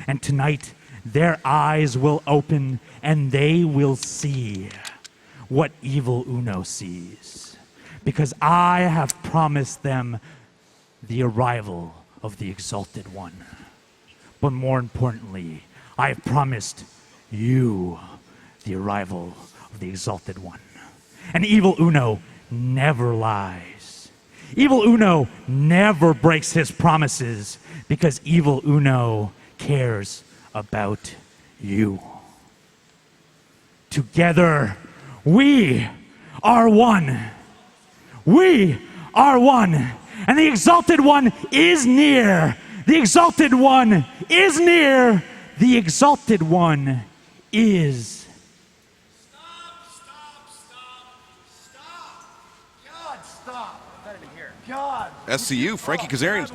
And tonight, their eyes will open and they will see what Evil Uno sees. Because I have promised them the arrival of the Exalted One. But more importantly, I have promised you the arrival of the Exalted One. And Evil Uno never lies. Evil Uno never breaks his promises because Evil Uno cares about you. Together, we are one. We are one. And the Exalted One is near. The Exalted One is near. The Exalted One is. God, stop. Out of here. God. SCU, Frankie Kazarian,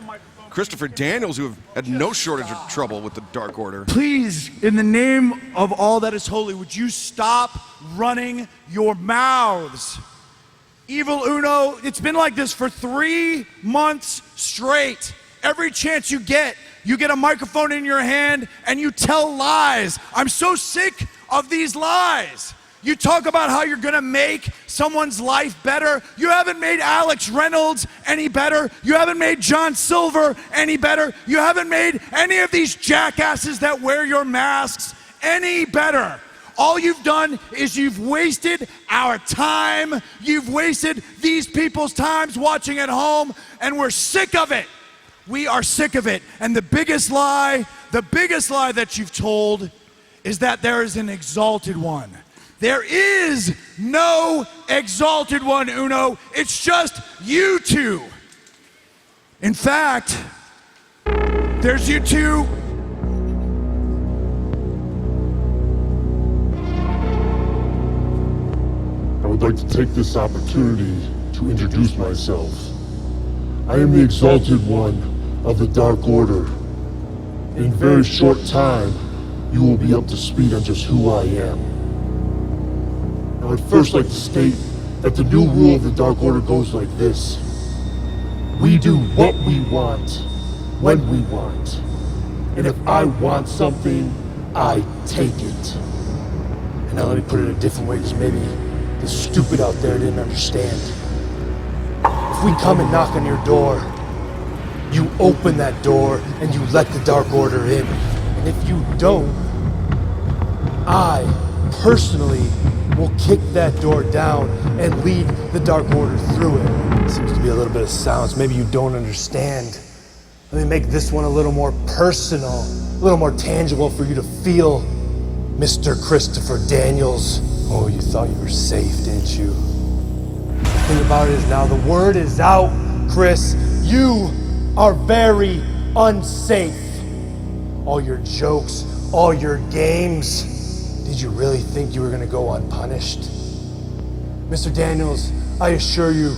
Christopher Daniels, who have had no shortage of trouble with the Dark Order. Please, in the name of all that is holy, would you stop running your mouths? Evil Uno, it's been like this for 3 months straight. Every chance you get a microphone in your hand and you tell lies. I'm so sick of these lies. You talk about how you're gonna make someone's life better. You haven't made Alex Reynolds any better. You haven't made John Silver any better. You haven't made any of these jackasses that wear your masks any better. All you've done is you've wasted our time. You've wasted these people's times watching at home, and we're sick of it. We are sick of it. And the biggest lie that you've told is that there is an Exalted One. There is no Exalted One, Uno. It's just you two. In fact, there's you two. I would like to take this opportunity to introduce myself. I am the Exalted One of the Dark Order. In a very short time, you will be up to speed on just who I am. I would first like to state that the new rule of the Dark Order goes like this. We do what we want, when we want. And if I want something, I take it. And now let me put it a different way, because maybe the stupid out there didn't understand. If we come and knock on your door, you open that door and you let the Dark Order in. And if you don't, I personally will kick that door down and lead the Dark Order through it. Seems to be a little bit of silence. Maybe you don't understand. Let me make this one a little more personal, a little more tangible for you to feel. Mr. Christopher Daniels. Oh, you thought you were safe, didn't you? The thing about it is now the word is out, Chris. You are very unsafe. All your jokes, all your games. Did you really think you were gonna go unpunished? Mr. Daniels, I assure you,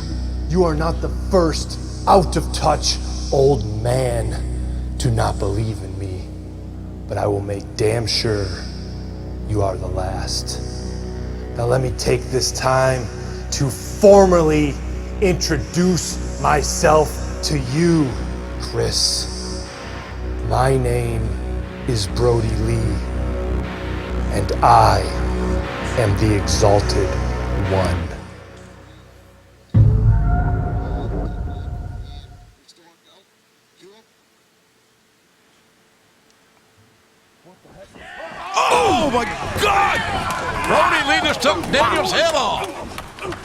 you are not the first out of touch old man to not believe in me. But I will make damn sure you are the last. Now let me take this time to formally introduce myself to you, Chris. My name is Brody Lee, and I am the Exalted One. Brody Lee just took Daniel's head off.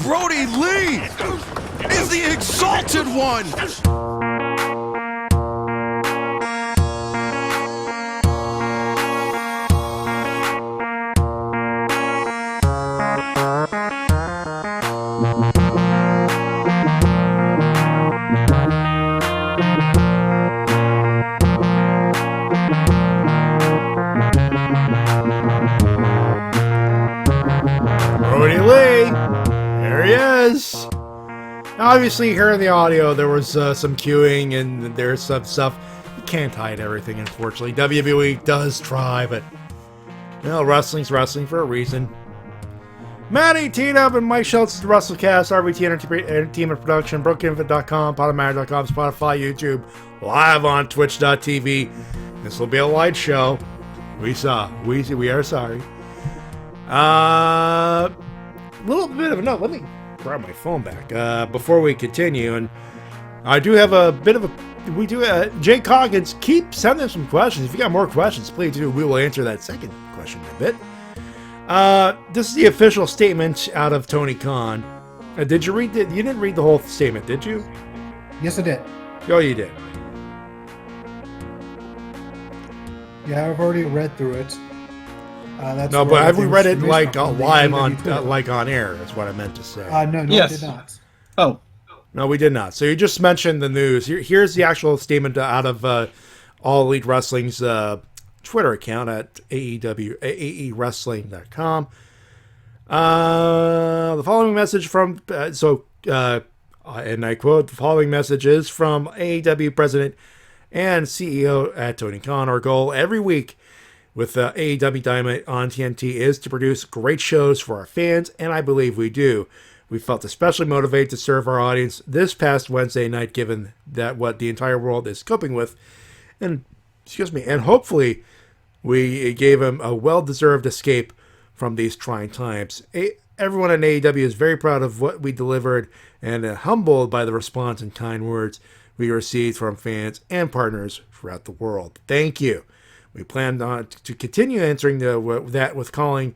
Brody Lee is the exalted one. Brody Lee, there he is. Obviously, here in the audio, there was some cueing and there's some stuff. You can't hide everything, unfortunately. WWE does try, but wrestling's wrestling for a reason. Matty, T-Dub, and Mike Schultz, the Wrestle-Cast, RVT Entertainment Production, BrokenInfant.com, Podomatic.com, Spotify, YouTube, live on Twitch.tv. This will be a light show. We are sorry. Little bit of a note. Let me grab my phone back before we continue. And I do have a bit of a... We do... Jay Coggins, keep sending some questions. If you got more questions, please do. We will answer that second question in a bit. This is the official statement out of Tony Khan. Did you read it? You didn't read the whole statement, did you? Yes, I did. Oh, you did. Yeah, I've already read through it. That's no, but have we read it like live on on air? Is what I meant to say. No, yes. I did not. Oh, no, we did not. So you just mentioned the news. Here's the actual statement out of All Elite Wrestling's Twitter account at AEWrestling.com. The following message from and I quote: "The following message is from AEW President and CEO at Tony Khan. Our goal every week with AEW Dynamite on TNT is to produce great shows for our fans, and I believe we do. We felt especially motivated to serve our audience this past Wednesday night, given that what the entire world is coping with, and hopefully we gave him a well-deserved escape from these trying times. Everyone in AEW is very proud of what we delivered and humbled by the response and kind words we received from fans and partners throughout the world. Thank you. We plan to continue answering calling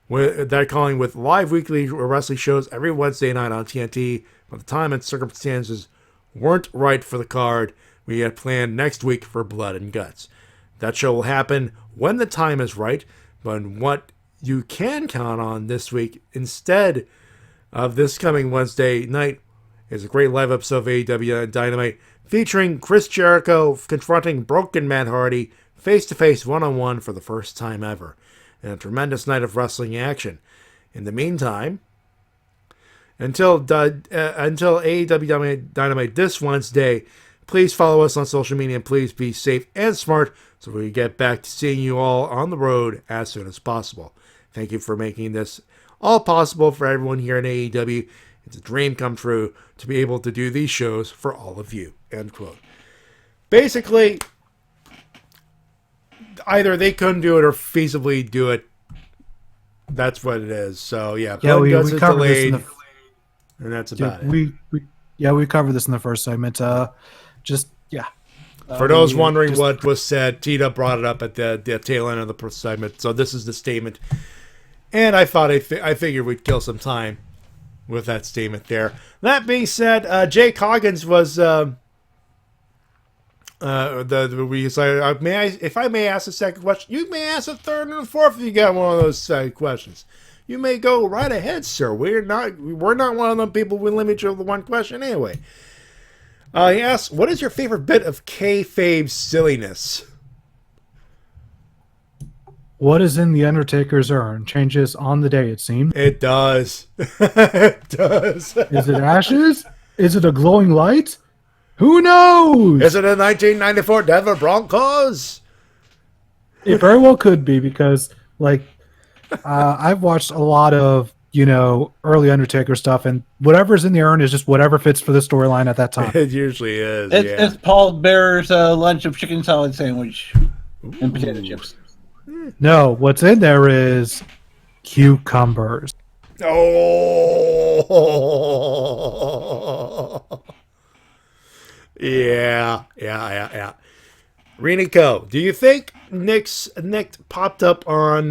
with live weekly wrestling shows every Wednesday night on TNT. But the time and circumstances weren't right for the card we had planned next week for Blood and Guts. That show will happen when the time is right, but what you can count on this week instead of this coming Wednesday night is a great live episode of AEW Dynamite featuring Chris Jericho confronting Broken Matt Hardy face-to-face one-on-one for the first time ever, and a tremendous night of wrestling action. In the meantime, until AEW Dynamite this Wednesday, please follow us on social media and please be safe and smart so we can get back to seeing you all on the road as soon as possible. Thank you for making this all possible for everyone here in AEW. It's a dream come true to be able to do these shows for all of you." End quote. Basically, either they couldn't do it or feasibly do it. That's what it is. So yeah, we covered delayed, this and that's about it. We covered this in the first segment. For those wondering what was said, Tita brought it up at the tail end of the segment. So this is the statement, and I thought I figured we'd kill some time with that statement there. That being said, Jay Coggins was if I may ask a second question, you may ask a third and a fourth if you got one of those questions. You may go right ahead, sir. We're not one of them people who limit you to one question anyway. He asks, "What is your favorite bit of kayfabe silliness?" What is in the Undertaker's urn changes on the day, it seems. It does. It does. Is it ashes? Is it a glowing light? Who knows? Is it a 1994 Denver Broncos? It very well could be because, I've watched a lot of, early Undertaker stuff, and whatever's in the urn is just whatever fits for the storyline at that time. It usually is. It's Paul Bearer's lunch of chicken salad sandwich and potato chips. No, what's in there is cucumbers. Oh, yeah. Renico, do you think Nick popped up on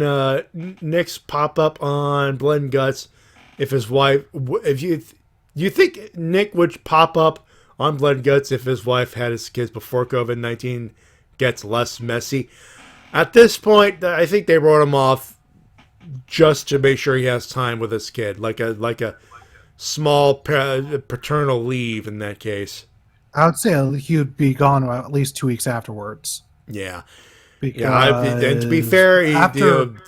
Nick's pop up on Blood and Guts? If his wife, if you think Nick would pop up on Blood and Guts if his wife had his kids before COVID-19 gets less messy? At this point, I think they wrote him off just to make sure he has time with his kid, like a small paternal leave in that case. I would say he would be gone at least 2 weeks afterwards. Yeah. Because and to be fair,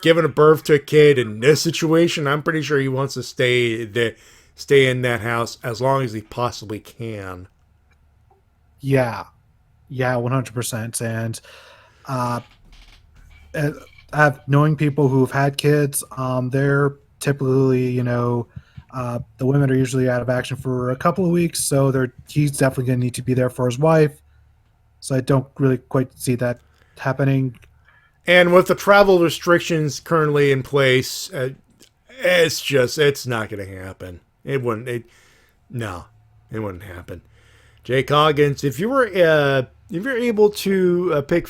giving a birth to a kid in this situation, I'm pretty sure he wants to stay in that house as long as he possibly can. Yeah, 100%. And knowing people who've had kids, they're typically, the women are usually out of action for a couple of weeks, so he's definitely going to need to be there for his wife. So I don't really quite see that happening. And with the travel restrictions currently in place, it's not going to happen. It wouldn't happen. Jay Coggins, if you were able to pick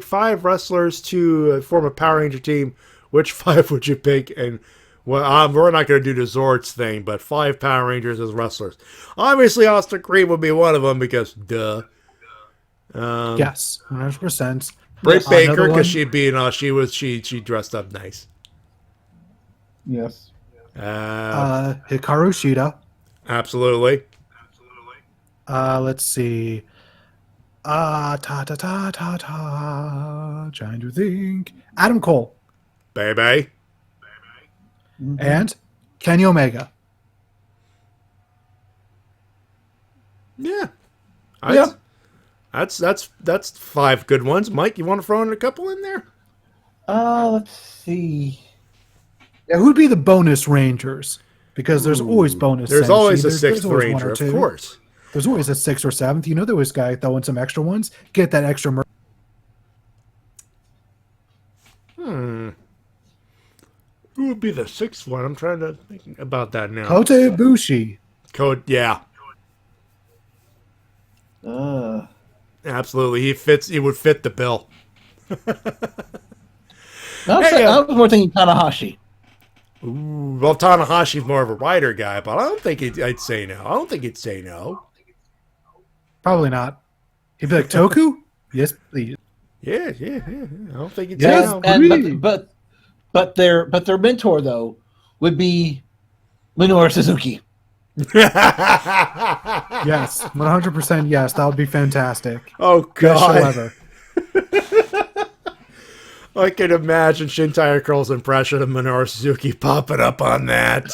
5 wrestlers to form a Power Ranger team, which 5 would you pick? And we're not going to do the Zords thing, but 5 Power Rangers as wrestlers. Obviously, Austin Creed would be one of them because duh. Yes, 100%. Britt Baker, because she dressed up nice. Yes. Hikaru Shida. Absolutely. Let's see. Trying to think. Adam Cole. Baby. And Kenny Omega. Yeah. That's 5 good ones. Mike, you want to throw in a couple in there? Let's see. Yeah, who'd be the bonus Rangers? Because there's always bonus. There's Senshi. always a There's 6th always Ranger, 1 or 2. of course. There's always a 6th or 7th. You know there was a guy throwing some extra ones. Get that extra Who would be the 6th one? I'm trying to think about that now. Kota Ibushi. Yeah. Absolutely. He would fit the bill. I was more thinking Tanahashi. Ooh, well, Tanahashi's more of a writer guy, but I don't think I'd say no. I don't think he'd say no. Probably not. He'd be like, Toku? Yes, please. Yeah. I don't think he'd say no. But their mentor though would be Minoru Suzuki. Yes, 100%. Yes, that would be fantastic. Oh God! Best show ever. I can imagine Shintai Curl's impression of Minoru Suzuki popping up on that.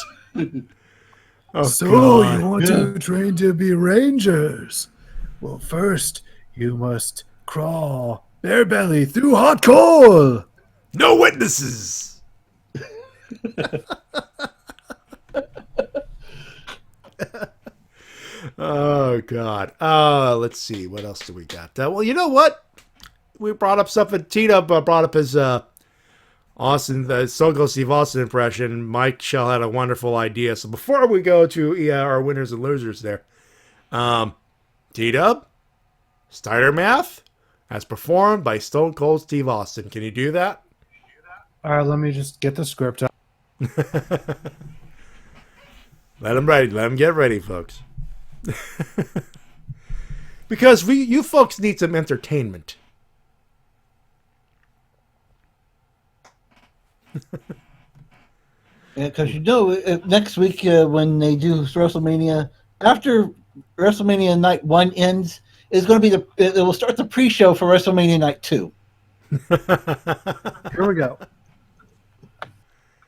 So God. you want to train to be Rangers? Well, first you must crawl bare belly through hot coal. No witnesses. Oh God. Let's see. What else do we got? Well, you know what? We brought up something. Tina brought up his Austin, the Stone Cold Steve Austin impression. Mike Shell had a wonderful idea. So before we go to our winners and losers there, T-Dub, Steiner Math, as performed by Stone Cold Steve Austin. Can you do that? All right, let me just get the script up. Let him get ready, folks. Because you folks need some entertainment. Because next week when they do WrestleMania, after WrestleMania Night 1 ends, is going to be it will start the pre-show for WrestleMania Night 2. Here we go.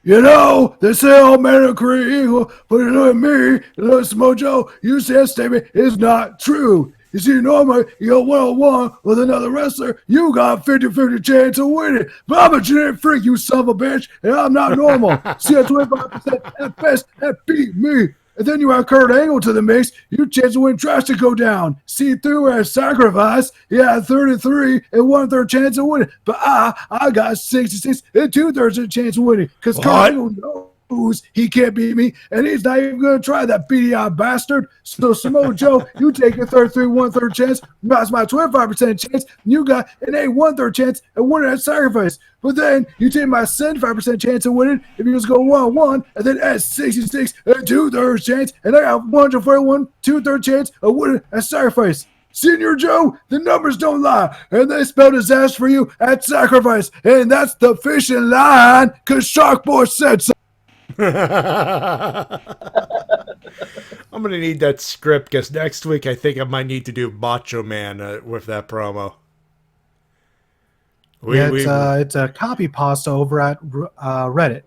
You know, they say all men are created, but you know me, Louis Mojo, you say that statement is not true. You see, normally, you go one-on-one with another wrestler, you got 50-50 chance of winning. But I'm a genetic freak, you son of a bitch, and I'm not normal. See, at 25% at best, that beat me. And then you have Kurt Angle to the mix, your chance to win tries to go down. See through as sacrifice, he had 33 and 1/3 chance of winning. But I got 66 and 2/3 chance of winning. Because Kurt Angle knows knows he can't beat me, and he's not even going to try, that beady-eyed bastard. So, Samoa Joe, you take a 33 1/3 chance. That's my 25% chance. You got an 8 1/3 chance at winning that sacrifice. But then you take my 75% chance of winning if you just go 1-1, and then add 66 and 2/3 chance, and I got 141 2/3 chance of winning that sacrifice. Senior Joe, the numbers don't lie, and they spell disaster for you at sacrifice, and that's the fishing line, because Shark Boy said so. I'm going to need that script, because next week I think I might need to do Macho Man with that promo. It's a copy pasta over at Reddit.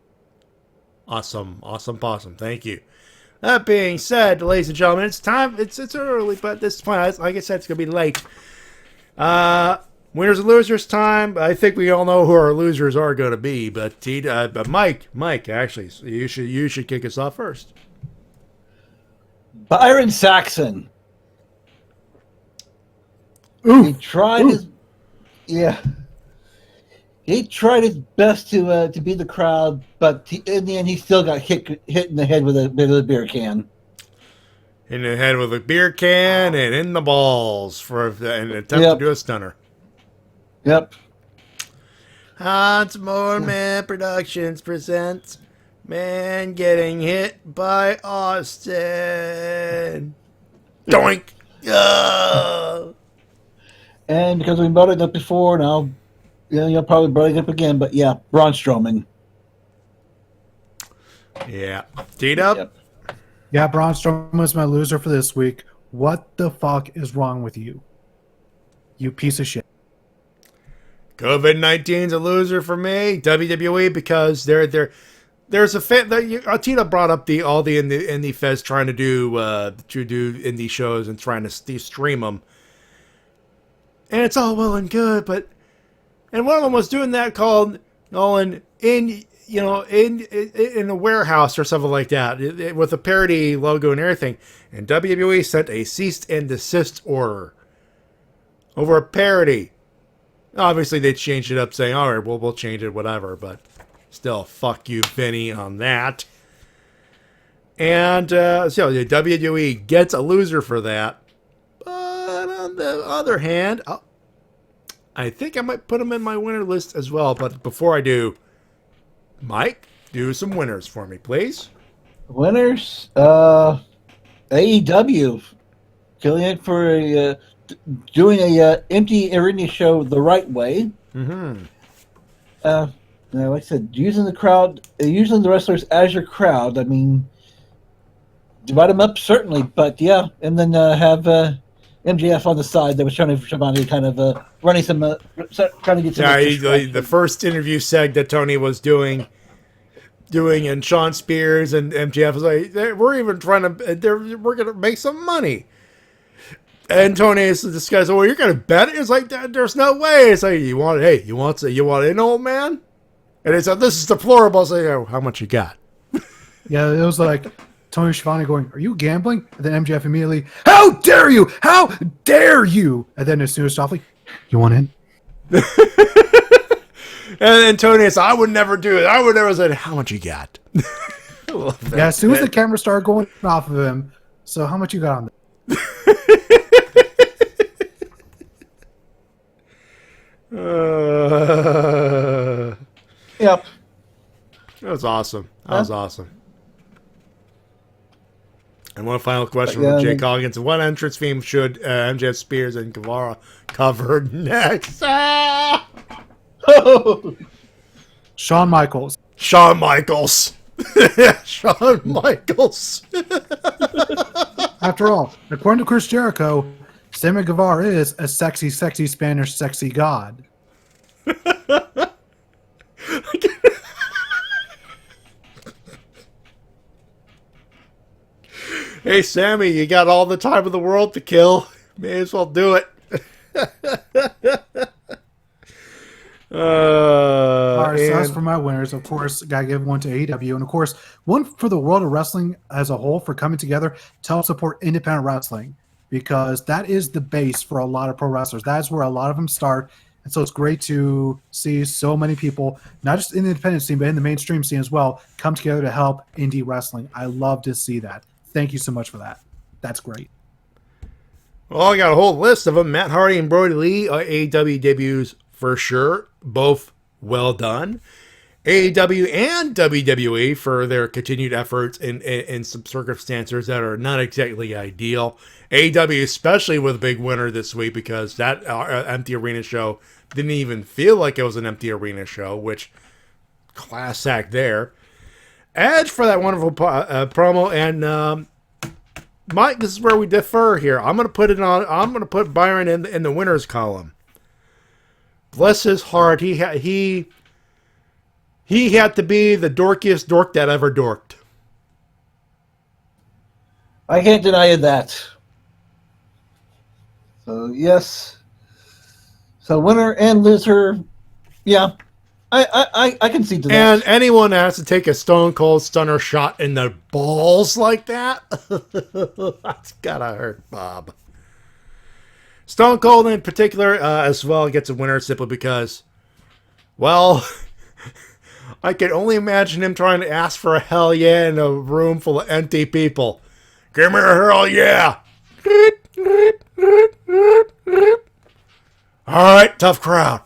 Awesome. Possum. Thank you. That being said, ladies and gentlemen, it's time. It's early, but this point, like I said, it's going to be late. Winners and losers time. I think we all know who our losers are going to be, but Mike, actually, you should kick us off first. Byron Saxon. He tried his He tried his best to beat the crowd, but in the end, he still got hit in the head with a beer can. In the head with a beer can and in the balls for an attempt to do a stunner. Yep. Hans Moorman Productions presents Man Getting Hit by Austin. Doink! And because we brought it up before, now you'll probably bring it up again, but yeah, Braun Strowman. Yeah. T-Dub? Yep. Yeah, Braun Strowman is my loser for this week. What the fuck is wrong with you? You piece of shit. COVID-19's a loser for me. WWE, because there's a fan that Tina brought up all the indie feds trying to do indie shows and trying to stream them, and it's all well and good, and one of them was doing that called Nolan in a warehouse or something like that with a parody logo and everything, and WWE sent a cease and desist order over a parody. Obviously, they changed it up, saying, all right, we'll change it, whatever. But still, fuck you, Vinny, on that. And so the WWE gets a loser for that. But on the other hand, I think I might put them in my winner list as well. But before I do, Mike, do some winners for me, please. Winners? AEW. Killing it for doing a empty arena show the right way. Mm-hmm. Like I said, using the wrestlers as your crowd. I mean, divide them up certainly, but yeah, and then have MJF on the side that was trying to kind of running some, trying to get some. Yeah, the first interview seg that Tony was doing, and Sean Spears and MJF was like, we're even trying to, we're gonna make some money. And Tony is this guy's, well, you're gonna bet it? It's like, there's no way. It's like, you want in, old man? And it's like, this is deplorable. It's like, oh, how much you got? Yeah, it was like Tony Schiavone going, are you gambling? And then MJF immediately, how dare you? How dare you? And then as soon as softly, you want in? And then Tony is, I would never do it. I would never say, how much you got? Yeah, as soon as the camera started going off of him, so how much you got on that? Yep. That was awesome. Awesome. And one final question from Jake Hoggins. What entrance theme should MJF, Spears, and Guevara cover next? Shawn Michaels. Shawn Michaels. Shawn Michaels. After all, according to Chris Jericho, Sammy Guevara is a sexy, sexy Spanish sexy god. Hey, Sammy, you got all the time in the world to kill. May as well do it. All right, so that's for my winners. Of course, gotta give one to AEW, and of course, one for the world of wrestling as a whole for coming together to help support independent wrestling, because that is the base for a lot of pro wrestlers. That's where a lot of them start, And so it's great to see so many people, not just in the independent scene, but in the mainstream scene as well, come together to help indie wrestling. I love to see that. Thank you so much for that. That's great. Well, I got a whole list of them. Matt Hardy and Brody Lee, AEW debuts for sure. Both well done. AEW and WWE for their continued efforts in some circumstances that are not exactly ideal. AEW especially with a big winner this week because that empty arena show didn't even feel like it was an empty arena show, which class act there. Edge for that wonderful promo, and Mike, this is where we differ here. I'm gonna put Byron in the winners column. Bless his heart, he had to be the dorkiest dork that ever dorked. I can't deny that. So yes. So winner and loser, yeah. I can see to that. And anyone that has to take a Stone Cold Stunner shot in the balls like that, that's gotta hurt Bob. Stone Cold in particular as well gets a winner simply because, well, I can only imagine him trying to ask for a hell yeah in a room full of empty people. Give me a hell yeah. All right, tough crowd.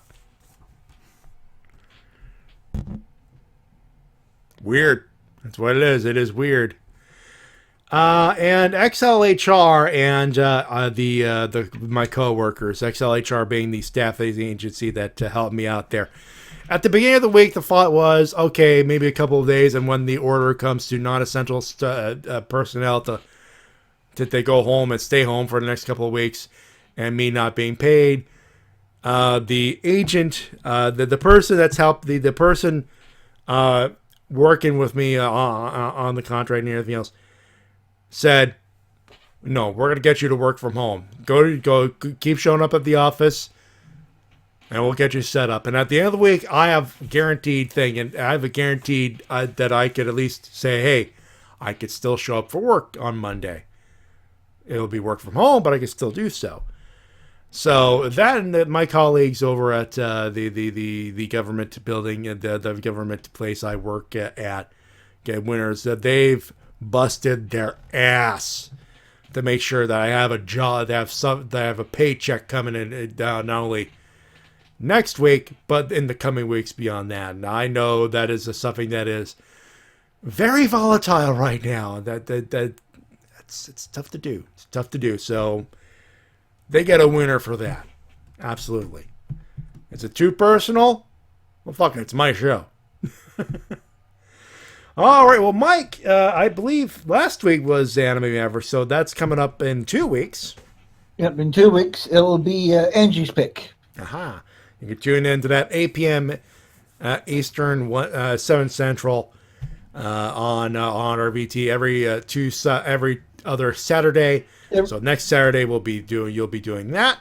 Weird. That's what it is. It is weird. And XLHR and my coworkers, XLHR being the staff agency that helped me out there. At the beginning of the week, the thought was, okay, maybe a couple of days, and when the order comes to non-essential personnel to they go home and stay home for the next couple of weeks, and me not being paid, the agent, the person that's helped, the person working with me on the contract and everything else, said, no, we're going to get you to work from home. Go, keep showing up at the office, and we'll get you set up. And at the end of the week, I have a guaranteed thing, and I have a guaranteed that I could at least say, hey, I could still show up for work on Monday. It'll be work from home, but I could still do so. So that and my colleagues over at the government building, the government place I work at get winners, that they've busted their ass to make sure that I have a job, that I have a paycheck coming in not only next week, but in the coming weeks beyond that. And I know that is something that is very volatile right now. It's tough to do. It's tough to do. So they get a winner for that. Absolutely. Is it too personal? Well, fuck it. It's my show. All right. Well, Mike, I believe last week was Anime Maverick, so that's coming up in 2 weeks. Yep, in 2 weeks, it'll be Angie's pick. Aha. You can tune in to that 8 p.m. Eastern, 7 Central on RVT every other Saturday. Yep. So next Saturday you'll be doing that.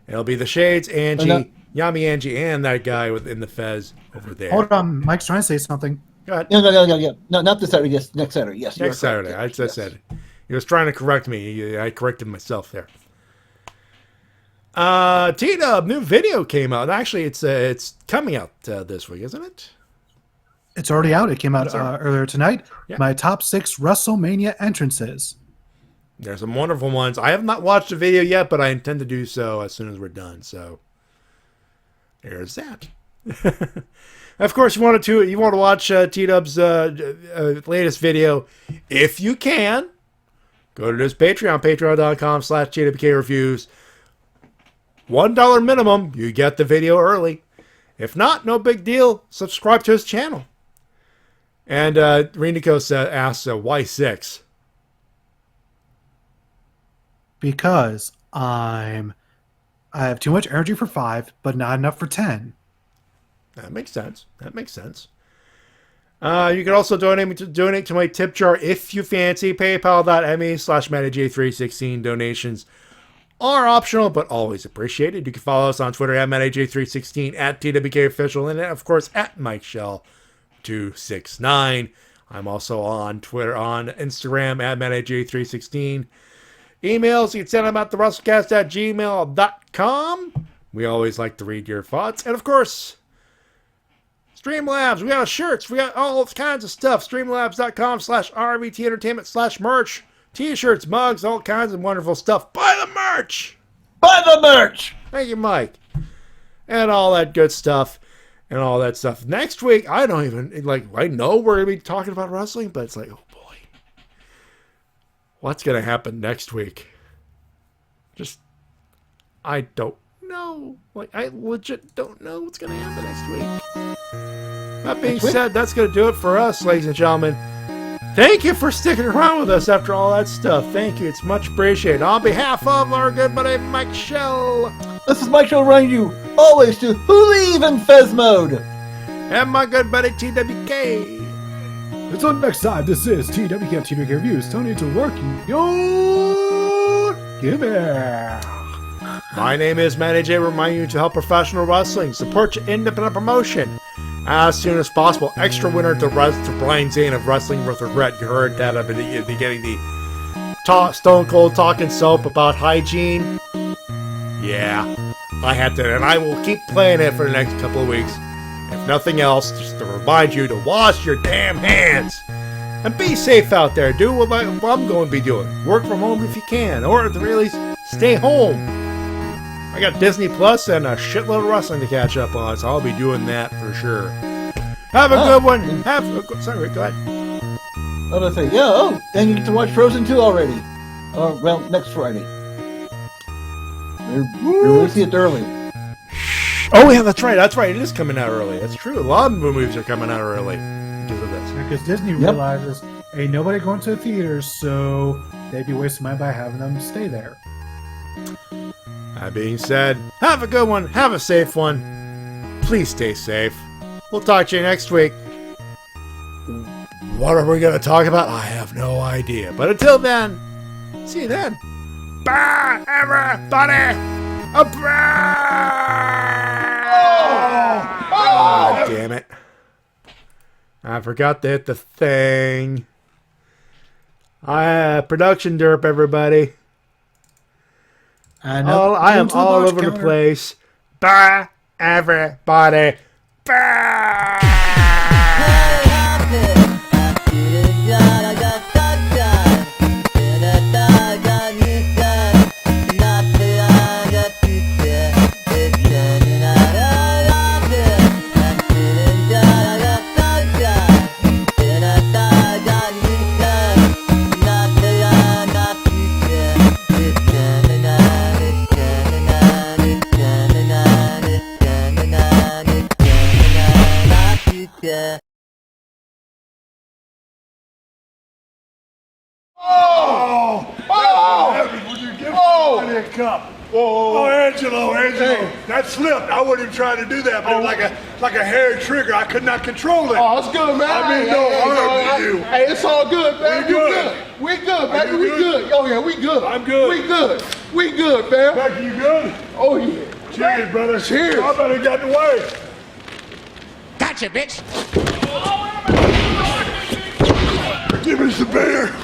It'll be the Shades, Angie, Yami Angie, and that guy in the Fez over there. Hold on, Mike's trying to say something. Go ahead. No, not this Saturday. Yes, next Saturday. Yes, next Saturday. I just said he was trying to correct me. I corrected myself there. T-Dub, new video came out. Actually, it's coming out this week, isn't it? It's already out. It came out earlier tonight. Yeah. My top 6 WrestleMania entrances. There's some wonderful ones. I have not watched the video yet, but I intend to do so as soon as we're done. So there's that. Of course, you want to watch T-Dub's latest video. If you can, go to his Patreon, patreon.com/TWK reviews. $1 minimum, you get the video early. If not, no big deal. Subscribe to his channel. And Renico asks, why 6? Because I have too much energy for 5, but not enough for 10. That makes sense. You can also donate to my tip jar if you fancy. PayPal.me/MattyJ316. Donations are optional, but always appreciated. You can follow us on Twitter at MattyJ316, at TWK Official, and of course at MikeShell269. I'm also on Instagram at MattyJ316. Emails, you can send them at the Wrestle-Cast at gmail.com. We always like to read your thoughts. And of course, Streamlabs. We got shirts. We got all kinds of stuff. Streamlabs.com/RVT Entertainment/merch. T-shirts, mugs, all kinds of wonderful stuff. Buy the merch! Buy the merch! Thank you, Mike. And all that good stuff. And all that stuff. Next week, I don't even, I know we're going to be talking about wrestling, but it's like, oh boy. What's going to happen next week? I don't know. I legit don't know what's going to happen next week. That being said, that's going to do it for us, ladies and gentlemen. Thank you for sticking around with us after all that stuff. Thank you. It's much appreciated. On behalf of our good buddy Mike Shell. This is Mike Shell reminding you always to believe in Fez mode. And my good buddy TWK. Until next time, this is TWK and TWK Reviews. Tony to work your gimmick. My name is Matty Jay, reminding you to help professional wrestling. Support your independent promotion as soon as possible. Extra winner to Brian Zane of Wrestling with Regret. You heard that at the beginning. The Stone Cold talking soap about hygiene. Yeah, I had to, and I will keep playing it for the next couple of weeks. If nothing else, just to remind you to wash your damn hands. And be safe out there. Do what I'm going to be doing. Work from home if you can, or at the very least, stay home. I got Disney Plus and a shitload of wrestling to catch up on, so I'll be doing that for sure. Have a good one. Sorry, go ahead. I was going to say, and you get to watch Frozen 2 already. Well, next Friday. We're releasing it early. Oh, yeah, that's right. It is coming out early. That's true. A lot of movies are coming out early because of this. Because Disney realizes, ain't nobody going to the theaters, so they'd be wasting money by having them stay there. That being said, have a good one. Have a safe one. Please stay safe. We'll talk to you next week. What are we going to talk about? I have no idea. But until then, see you then. Bye, everybody. Oh, damn it. I forgot to hit the thing. Production derp, everybody. I am all over the place. Bye, everybody. Bye. Cup. Oh, Angelo, that slipped. I wasn't even trying to do that, but like a hairy trigger. I could not control it. Oh, it's good, man. I mean, no harm to you. Hey, it's all good, man. We good. We good, baby. We good. Oh, yeah, we good. I'm good. We good. We good, man. Becky, you good? Oh, yeah. Cheers, brother. Cheers. I better get in the way. Gotcha, bitch. Give me some beer.